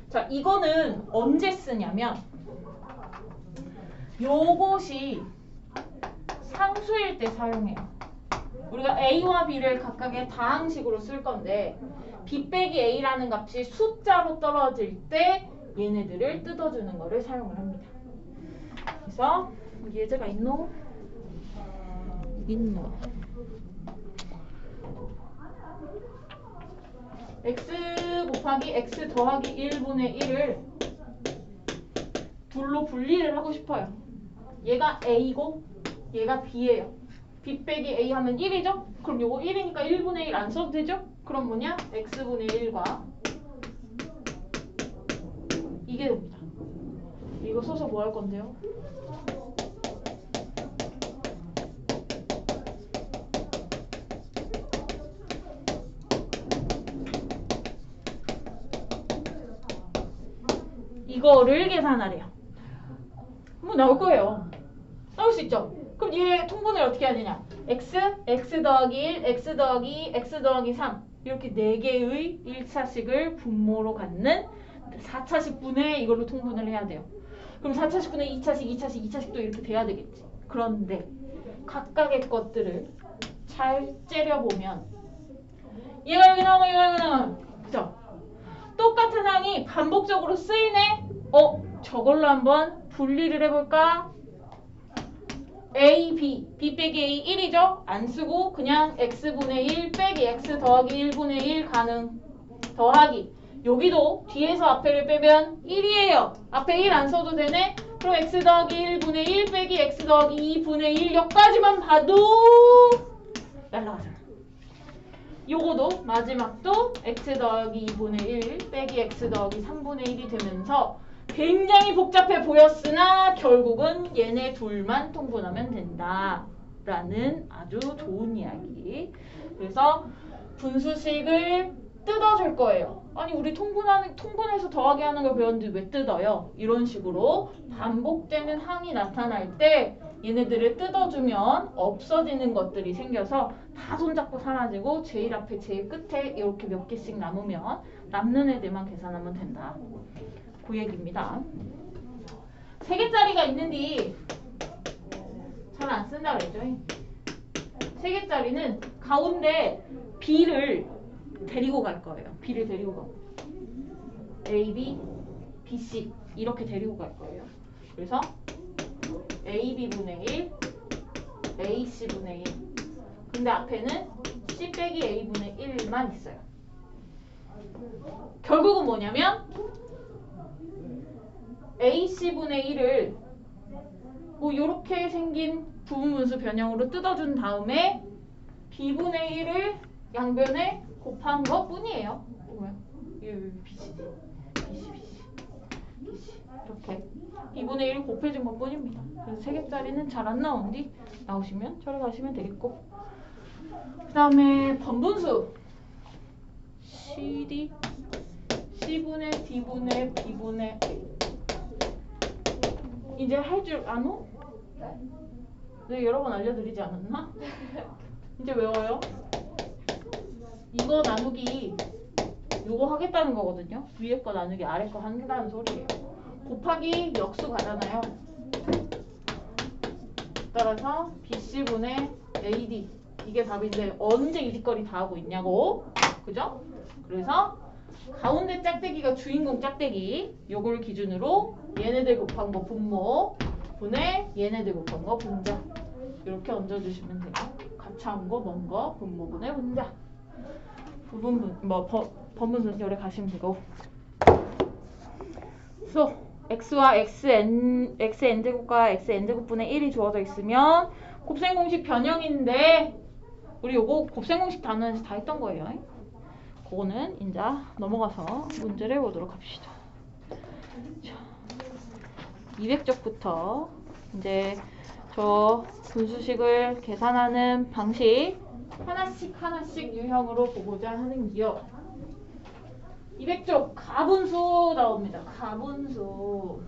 자, 이거는 언제 쓰냐면 요것이 상수일 때 사용해요. 우리가 a와 b를 각각의 다항식으로 쓸 건데 b 빼기 a라는 값이 숫자로 떨어질 때 얘네들을 뜯어주는 거를 사용을 합니다. 그래서 예제가 있노? 있노. x 곱하기 x 더하기 1분의 1을 둘로 분리를 하고 싶어요. 얘가 a고 얘가 b예요. b 빼기 a 하면 1이죠? 그럼 요거 1이니까 1분의 1 안 써도 되죠? 그럼 뭐냐? x분의 1과 이게 됩니다. 이거 써서 뭐 할 건데요? 이거를 계산하래요. 뭐 나올 거예요. 나올 수 있죠? 그럼 얘 통분을 어떻게 해야 되냐? x 더하기 1, x 더하기 2, x 더하기 3 이렇게 4개의 1차식을 분모로 갖는 4차식분의 이걸로 통분을 해야 돼요. 그럼 4차식분의 2차식, 2차식, 2차식도 이렇게 돼야 되겠지. 그런데 각각의 것들을 잘 째려보면 얘가 여기 나오고 얘가 여기 나오고 그죠? 똑같은 항이 반복적으로 쓰이네? 저걸로 한번 분리를 해볼까? a, b 빼기 a 1이죠? 안 쓰고 그냥 x분의 1 빼기 x 더하기 1분의 1 가능 더하기 여기도 뒤에서 앞에를 빼면 1이에요. 앞에 1 안 써도 되네? 그럼 x 더하기 1분의 1 빼기 x 더하기 2분의 1 여기까지만 봐도 날라가잖아. 요거도 마지막도 x 더하기 2분의 1 빼기 x 더하기 3분의 1이 되면서 굉장히 복잡해 보였으나 결국은 얘네 둘만 통분하면 된다 라는 아주 좋은 이야기. 그래서 분수식을 뜯어줄 거예요. 아니 우리 통분해서 더하기 하는 걸 배웠는데 왜 뜯어요? 이런 식으로 반복되는 항이 나타날 때 얘네들을 뜯어주면 없어지는 것들이 생겨서 다 손잡고 사라지고 제일 앞에 제일 끝에 이렇게 몇 개씩 남으면 남는 애들만 계산하면 된다. 그 얘기입니다. 3개짜리가 있는데 잘 안 쓴다 그랬죠? 3개짜리는 가운데 b를 데리고 갈 거예요. b를 데리고 가고 a, b, b, c 이렇게 데리고 갈 거예요. 그래서 a, b분의 1, a, c분의 1 근데 앞에는 c 빼기 a분의 1만 있어요. 결국은 뭐냐면 ac분의 1을 뭐 요렇게 생긴 부분분수 변형으로 뜯어준 다음에 b분의 1을 양변에 곱한 것 뿐이에요. 뭐야? BC 이렇게 b분의 1을 곱해준 것 뿐입니다. 그래서 3개짜리는 잘 안 나오는데 나오시면 저리 가시면 되겠고 그 다음에 번분수 CD C분의 D분의 B분의 A 이제 할 줄 아노? 네, 여러 번 알려드리지 않았나? 이제 외워요. 이거 나누기 요거 하겠다는 거거든요. 위에 거 나누기 아래 거 한다는 소리예요. 곱하기 역수 가잖아요. 따라서 BC분의 AD 이게 답인데 언제 이 짓거리 다 하고 있냐고. 그죠? 그래서 가운데 짝대기가 주인공 짝대기 요걸 기준으로 얘네들 곱한 거 분모 분의 얘네들 곱한 거 분자 이렇게 얹어주시면 돼요. 가차한 거 먼 거 분모분의 분자 번분수 열에 가시면 되고 그래서 x와 xn제곱과 xn제곱분의 1이 주어져 있으면 곱셈공식 변형인데 우리 요거 곱셈공식 단원에서 다 했던 거예요. 그거는 이제 넘어가서 문제를 해보도록 합시다. 자, 200쪽부터 이제 저 분수식을 계산하는 방식 하나씩 유형으로 보고자 하는 기요. 200쪽 가분수 나옵니다. 가분수.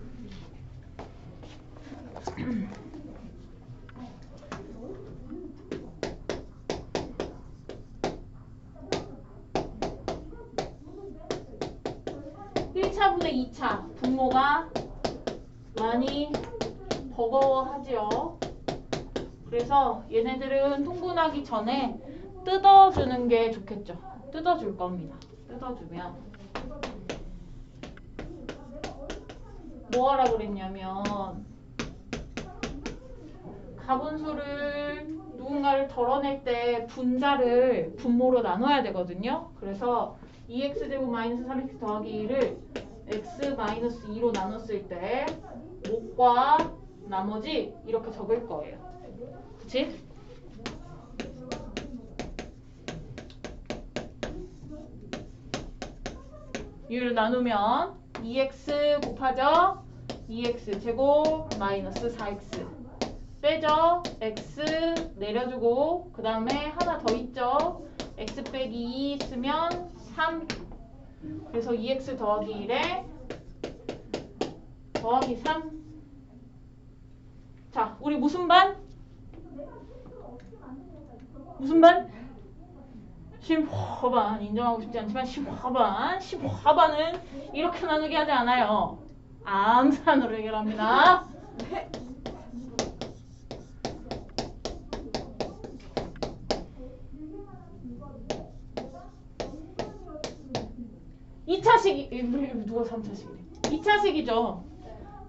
(1차분의) 2차 분모가 많이 버거워하죠. 그래서 얘네들은 통분하기 전에 뜯어주는 게 좋겠죠. 뜯어줄 겁니다. 뜯어주면 뭐 하라 그랬냐면 가분수를 누군가를 덜어낼 때 분자를 분모로 나눠야 되거든요. 그래서 2x제곱 마이너스 3x 더하기 2를 x 마이너스 2로 나눴을 때 목과 나머지 이렇게 적을 거예요. 그치? 이를 나누면 2x 곱하죠? 2x 제곱 마이너스 4x 빼죠? x 내려주고 그 다음에 하나 더 있죠? x 빼기 2 쓰면 3. 그래서 2x 더하기 1에 더하기 3. 자, 우리 무슨 반? 무슨 반? 심화반. 인정하고 싶지 않지만 심화반. 심화반은 이렇게 나누게 하지 않아요. 암산으로 해결합니다. 2차식, 누가 3차식이래? 2차식이죠.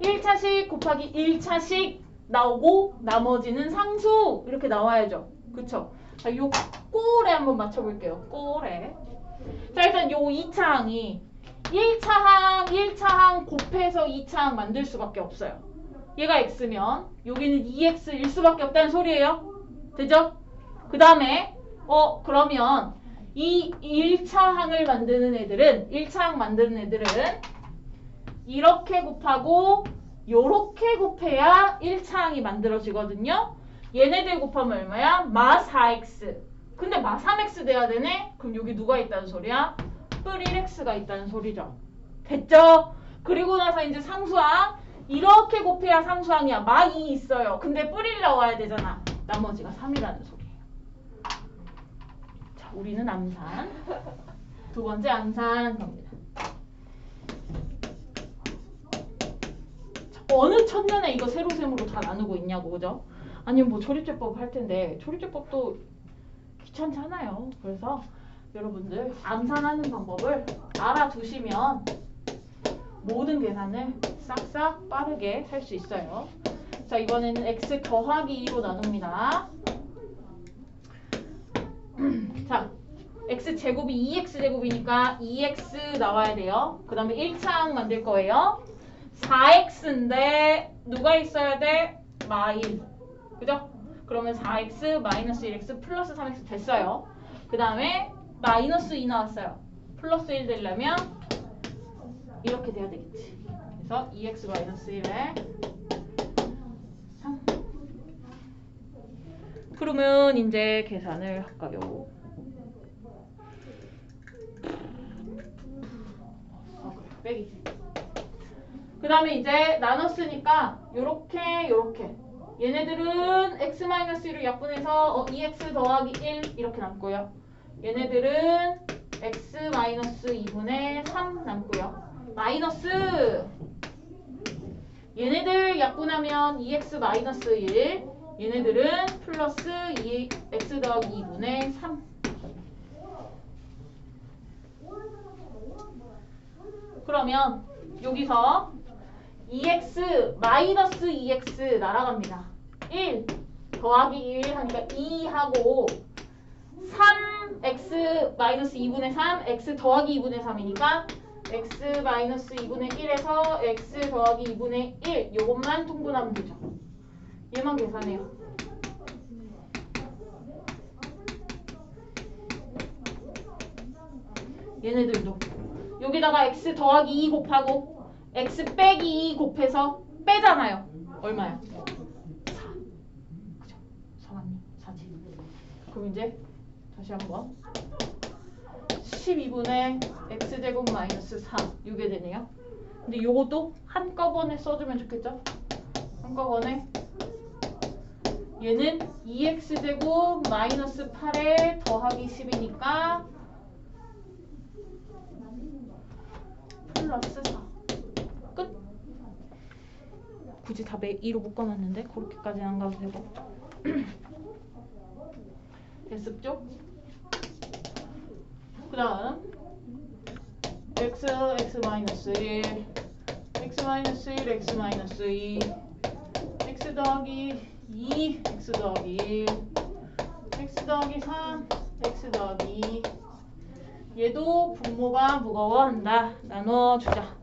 1차식 곱하기 1차식 나오고 나머지는 상수 이렇게 나와야죠. 그쵸? 자, 요 꼴에 한번 맞춰볼게요. 꼴에. 자, 일단 요 2차항이 1차항 곱해서 2차항 만들 수밖에 없어요. 얘가 x면 여기는 2x일 수밖에 없다는 소리예요. 되죠? 그 다음에 그러면 이 1차항을 만드는 애들은 1차항 만드는 애들은 이렇게 곱하고 요렇게 곱해야 1차항이 만들어지거든요. 얘네들 곱하면 얼마야? 마 4x. 근데 마 3x 돼야 되네? 그럼 여기 누가 있다는 소리야? 뿔 1x가 있다는 소리죠. 됐죠? 그리고 나서 이제 상수항 이렇게 곱해야 상수항이야. 마 2 있어요. 근데 뿔 1 나와야 되잖아. 나머지가 3이라는 소리예요. 자, 우리는 암산. 두 번째 암산 갑니다. 어느 천년에 이거 세로셈으로 다 나누고 있냐고, 그죠? 아니면 뭐 조립제법 할 텐데 조립제법도 귀찮잖아요. 그래서 여러분들 암산하는 방법을 알아두시면 모든 계산을 싹싹 빠르게 할 수 있어요. 자, 이번에는 x 더하기 2로 나눕니다. 자, x 제곱이 2x 제곱이니까 2x 나와야 돼요. 그 다음에 1차항 만들 거예요. 4x인데 누가 있어야 돼? 마 1. 그죠? 그러면 4x 마이너스 1x 플러스 3x 됐어요. 그 다음에 마이너스 2 나왔어요. 플러스 1 되려면 이렇게 돼야 되겠지. 그래서 2x 마이너스 1에 3. 그러면 이제 계산을 할까요? 빼기. 그 다음에 이제 나눴으니까 요렇게 요렇게 얘네들은 x-1을 약분해서 2x 더하기 1 이렇게 남고요. 얘네들은 x-2분의 3 남고요. 마이너스 얘네들 약분하면 2x-1 얘네들은 플러스 2x 더하기 2분의 3. 그러면 여기서 2x 마이너스 2x 날아갑니다. 1 더하기 1 하니까 2하고 3x 마이너스 2분의 3 x 더하기 2분의 3이니까 x 마이너스 2분의 1에서 x 더하기 2분의 1 요것만 통분하면 되죠. 얘만 계산해요. 얘네들도 여기다가 x 더하기 2 곱하고 x 빼기 2 곱해서 빼잖아요. 얼마야? 4. 그죠? 4 맞니? 4지. 그럼 이제 다시 한번 12분의 x제곱 마이너스 4 이게 되네요. 근데 요것도 한꺼번에 써주면 좋겠죠? 한꺼번에 얘는 2x제곱 마이너스 8에 더하기 10이니까 플러스 4. 끝. 굳이 답에 2로 묶어놨는데 그렇게까지는 안 가도 되고. 됐습죠? 그 다음 x, x-1 x-1, x-2 x 더하기 2, x 더하기 1 x 더하기 3, x 더하기 2 얘도 분모가 무거워한다. 나눠주자.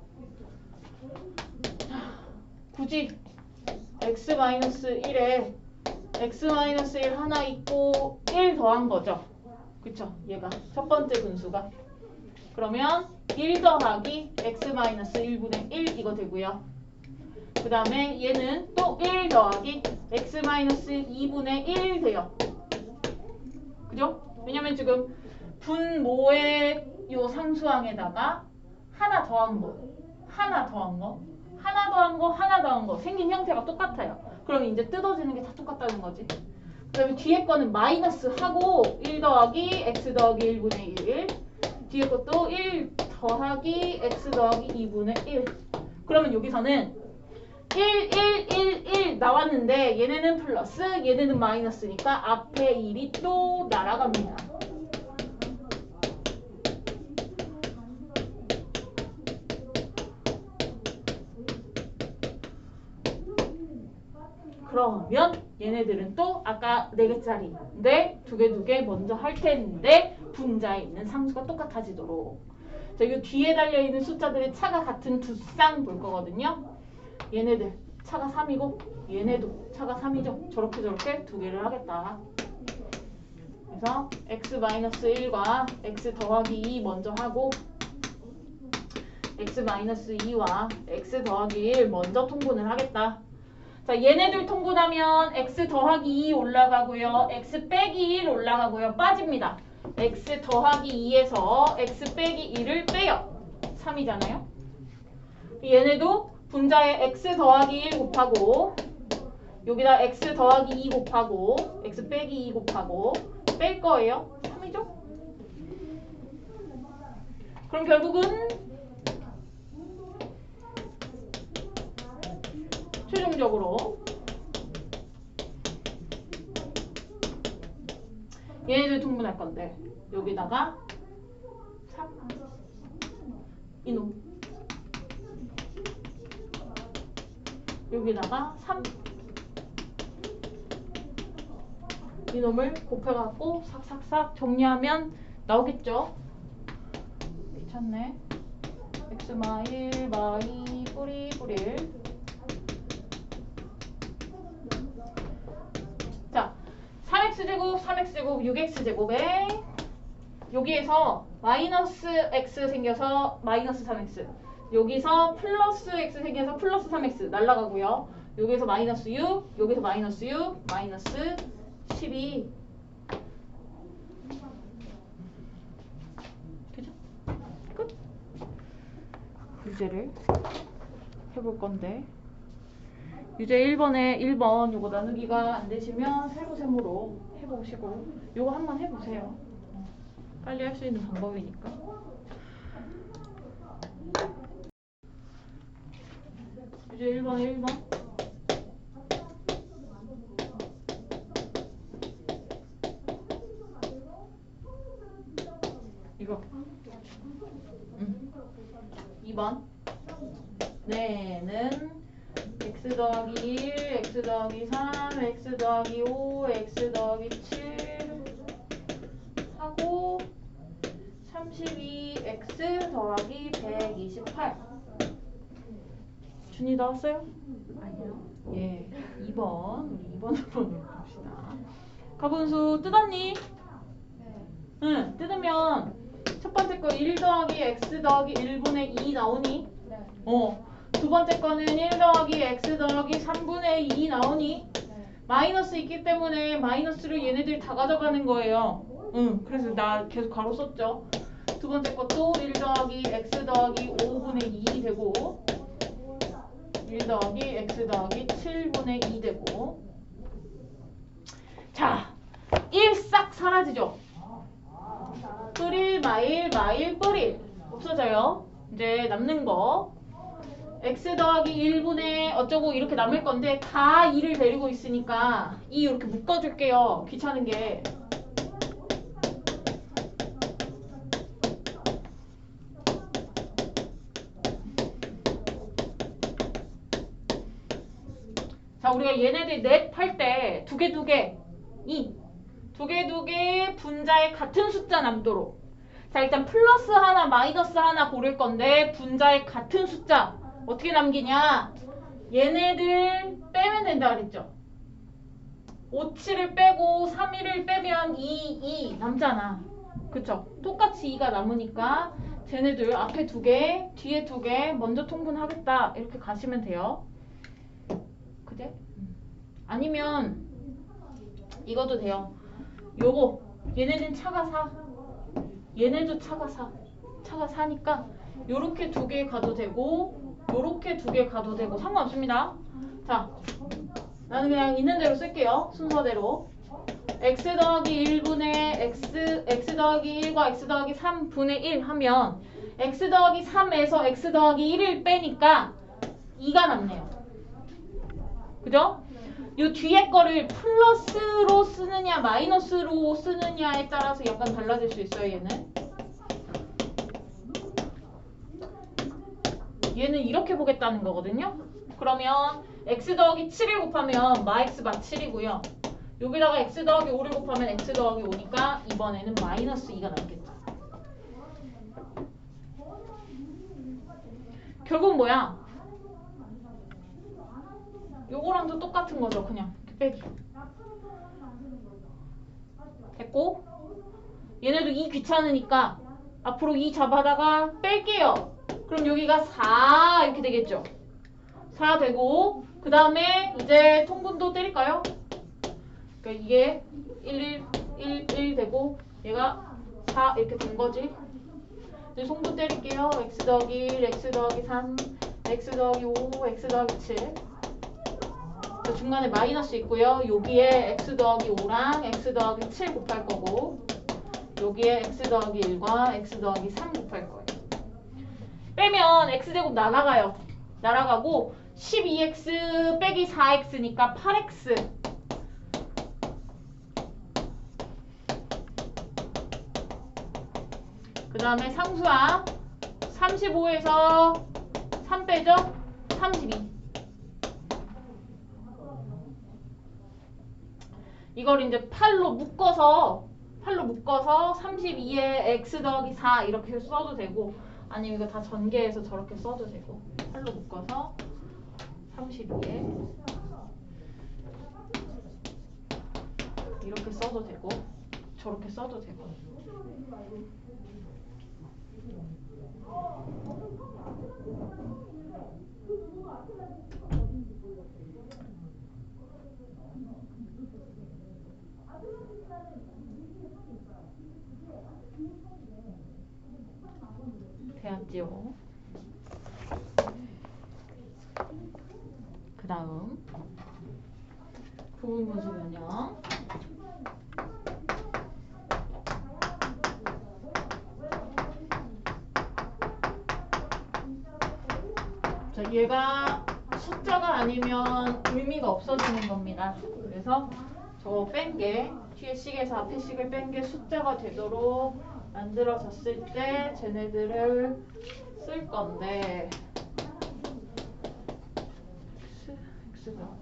굳이 x-1에 x-1 하나 있고 1 더한 거죠. 그쵸? 얘가 첫 번째 분수가. 그러면 1 더하기 x-1분의 1 이거 되고요. 그 다음에 얘는 또 1 더하기 x-2분의 1 돼요. 그죠? 왜냐면 지금 분모의 요 상수항에다가 하나 더한 거, 하나 더한 거, 하나 더한 거, 하나 더한 거 생긴 형태가 똑같아요. 그럼 이제 뜯어지는 게 다 똑같다는 거지. 그 다음에 뒤에 거는 마이너스 하고 1 더하기 x 더하기 1분의 1 뒤에 것도 1 더하기 x 더하기 2분의 1 그러면 여기서는 1, 1, 1, 1 나왔는데 얘네는 플러스 얘네는 마이너스니까 앞에 1이 또 날아갑니다. 그러면 얘네들은 또 아까 4개짜리인데 2개 먼저 할 텐데 분자에 있는 상수가 똑같아지도록 자, 이 뒤에 달려있는 숫자들의 차가 같은 두 쌍 볼 거거든요. 얘네들 차가 3이고 얘네도 차가 3이죠. 저렇게 2개를 하겠다. 그래서 x-1과 x 더하기 2 먼저 하고 x-2와 x 더하기 1 먼저 통분을 하겠다. 자, 얘네들 통분하면 x 더하기 2 올라가고요. x 빼기 1 올라가고요. 빠집니다. x 더하기 2에서 x 빼기 1을 빼요. 3이잖아요. 얘네도 분자에 x 더하기 1 곱하고 여기다 x 더하기 2 곱하고 x 빼기 2 곱하고 뺄 거예요. 3이죠? 그럼 결국은 최종적으로 얘네들 통분할 건데 여기다가 3 이놈 여기다가 3 이놈을 곱해갖고 싹싹싹 정리하면 나오겠죠? 괜찮네. x 마일 마이 뿌리 뿌릴 자 3x제곱 3x제곱 6x제곱에 여기에서 마이너스 x 생겨서 마이너스 3x 여기서 플러스 x 생겨서 플러스 3x 날라가고요. 여기에서 마이너스 6 여기서 마이너스 6 마이너스 12 되죠? 끝. 유제를 해볼 건데 유제 1번에 1번 요거 나누기가 안 되시면 세로세모로 해보시고 요거 한번 해보세요. 빨리 할 수 있는 방법이니까. 유제 1번에 1번 이거 2번 네는 x 더하기 1, x 더하기 3, x 더하기 5, x 더하기 7 하고 32x 더하기 128 준이 나왔어요? 아니요. 예, 2번 우리 2번 한번 봅시다. 가분수 뜯었니? 네. 응, 뜯으면 첫 번째 거 1 더하기 x 더하기 1분의 2 나오니? 네. 두 번째 거는 1 더하기 x 더하기 3분의 2 나오니? 네. 마이너스 있기 때문에 마이너스를 얘네들이 다 가져가는 거예요. 응, 그래서 나 계속 가로 썼죠. 두 번째 것도 1 더하기 x 더하기 5분의 2 되고 1 더하기 x 더하기 7분의 2 되고 자, 1 싹 사라지죠? 뿌릴 마일 마일 뿌릴 없어져요. 이제 남는 거 x 더하기 1분의 어쩌고 이렇게 남을 건데 다 2를 데리고 있으니까 2 이렇게 묶어줄게요. 귀찮은 게. 자, 우리가 얘네들 넷 할 때 두 개, 2. 두 개 분자의 같은 숫자 남도록. 자, 일단 플러스 하나, 마이너스 하나 고를 건데 분자의 같은 숫자 어떻게 남기냐? 얘네들 빼면 된다 그랬죠? 5, 7을 빼고 3, 1을 빼면 2 남잖아. 그쵸? 똑같이 2가 남으니까 쟤네들 앞에 2개, 뒤에 2개 먼저 통분하겠다. 이렇게 가시면 돼요. 그제? 아니면 이것도 돼요. 요거 얘네는 차가 4, 얘네도 차가 4, 차가 4니까 요렇게 2개 가도 되고 요렇게 2개 가도 되고 상관없습니다. 자, 나는 그냥 있는 대로 쓸게요. 순서대로. x 더하기 1분의 x 더하기 1과 x 더하기 3분의 1 하면 x 더하기 3에서 x 더하기 1을 빼니까 2가 남네요. 그죠? 요 뒤에 거를 플러스로 쓰느냐 마이너스로 쓰느냐에 따라서 약간 달라질 수 있어요. 얘는 이렇게 보겠다는 거거든요. 그러면 x 더하기 7을 곱하면 마x 마 7이고요. 여기다가 x 더하기 5를 곱하면 x 더하기 5니까 이번에는 마이너스 2가 남겠죠. 결국 뭐야? 요거랑도 똑같은 거죠. 그냥 빼기. 됐고 얘네도 2 귀찮으니까 앞으로 2 잡아다가 뺄게요. 그럼 여기가 4 이렇게 되겠죠. 4 되고 그 다음에 이제 통분도 때릴까요? 그러니까 이게 1 되고 얘가 4 이렇게 된 거지. 이제 통분 때릴게요. x 더하기 1, x 더하기 3, x 더하기 5, x 더하기 7. 중간에 마이너스 있고요. 여기에 x 더하기 5랑 x 더하기 7 곱할 거고 여기에 x 더하기 1과 x 더하기 3 곱할 거예요. 빼면 x제곱 날아가요. 날아가고 12x 빼기 4x니까 8x. 그 다음에 상수항 35에서 3 빼죠? 32. 이걸 이제 8로 묶어서 32에 x 더하기 4 이렇게 써도 되고 아니면 이거 다 전개해서 저렇게 써도 되고 8로 묶어서 32에 이렇게 써도 되고 저렇게 써도 되고 돼야지요. 그 다음 부분 분수 변형. 자, 얘가 숫자가 아니면 의미가 없어지는 겁니다. 그래서 저거 뺀 게 뒤에 식에서 앞에 식을 뺀 게 숫자가 되도록 만들어졌을 때 쟤네들을 쓸 건데 x가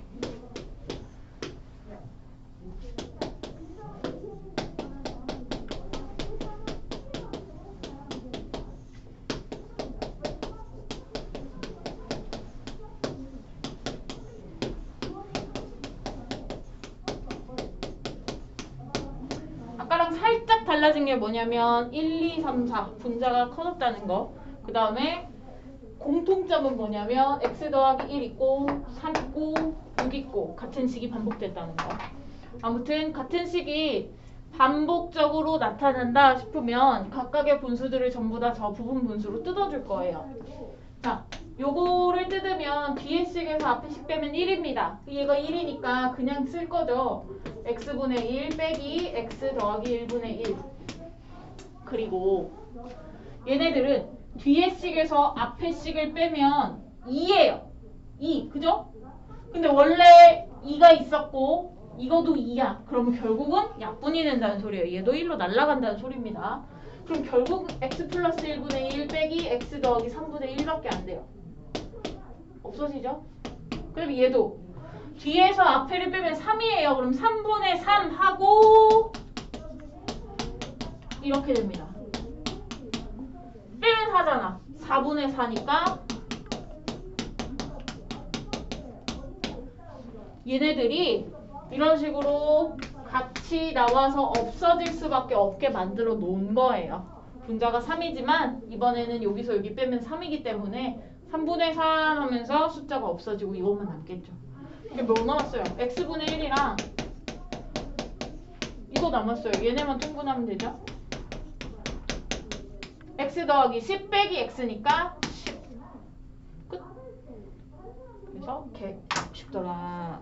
아까랑 살짝 달라진 게 뭐냐면 1, 2, 3, 4 분자가 커졌다는 거. 그 다음에 공통점은 뭐냐면 x 더하기 1 있고 3 있고 6 있고 같은 식이 반복됐다는 거. 아무튼 같은 식이 반복적으로 나타난다 싶으면 각각의 분수들을 전부 다 저 부분 분수로 뜯어줄 거예요. 자, 요거를 뜯으면 뒤에 식에서 앞에 식 빼면 1입니다. 얘가 1이니까 그냥 쓸 거죠. x분의 1 빼기 x 더하기 1분의 1. 그리고 얘네들은 뒤에 식에서 앞에 식을 빼면 2예요. 2. 그죠? 근데 원래 2가 있었고 이것도 2야. 그러면 결국은 약분이 된다는 소리예요. 얘도 1로 날아간다는 소리입니다. 그럼 결국 x 플러스 1분의 1 빼기 x 더하기 3분의 1밖에 안 돼요. 없어지죠? 그럼 얘도 뒤에서 앞에를 빼면 3이에요. 그럼 3분의 3 하고 이렇게 됩니다. 빼면 4잖아. 4분의 4니까 얘네들이 이런 식으로 같이 나와서 없어질 수밖에 없게 만들어 놓은 거예요. 분자가 3이지만 이번에는 여기서 여기 빼면 3이기 때문에 3분의 3 하면서 숫자가 없어지고 이것만 남겠죠. 이게 뭐 남았어요? x분의 1이랑 이거 남았어요. 얘네만 통분하면 되죠? x 더하기 10 빼기 x니까 10. 끝. 그래서 쉽더라.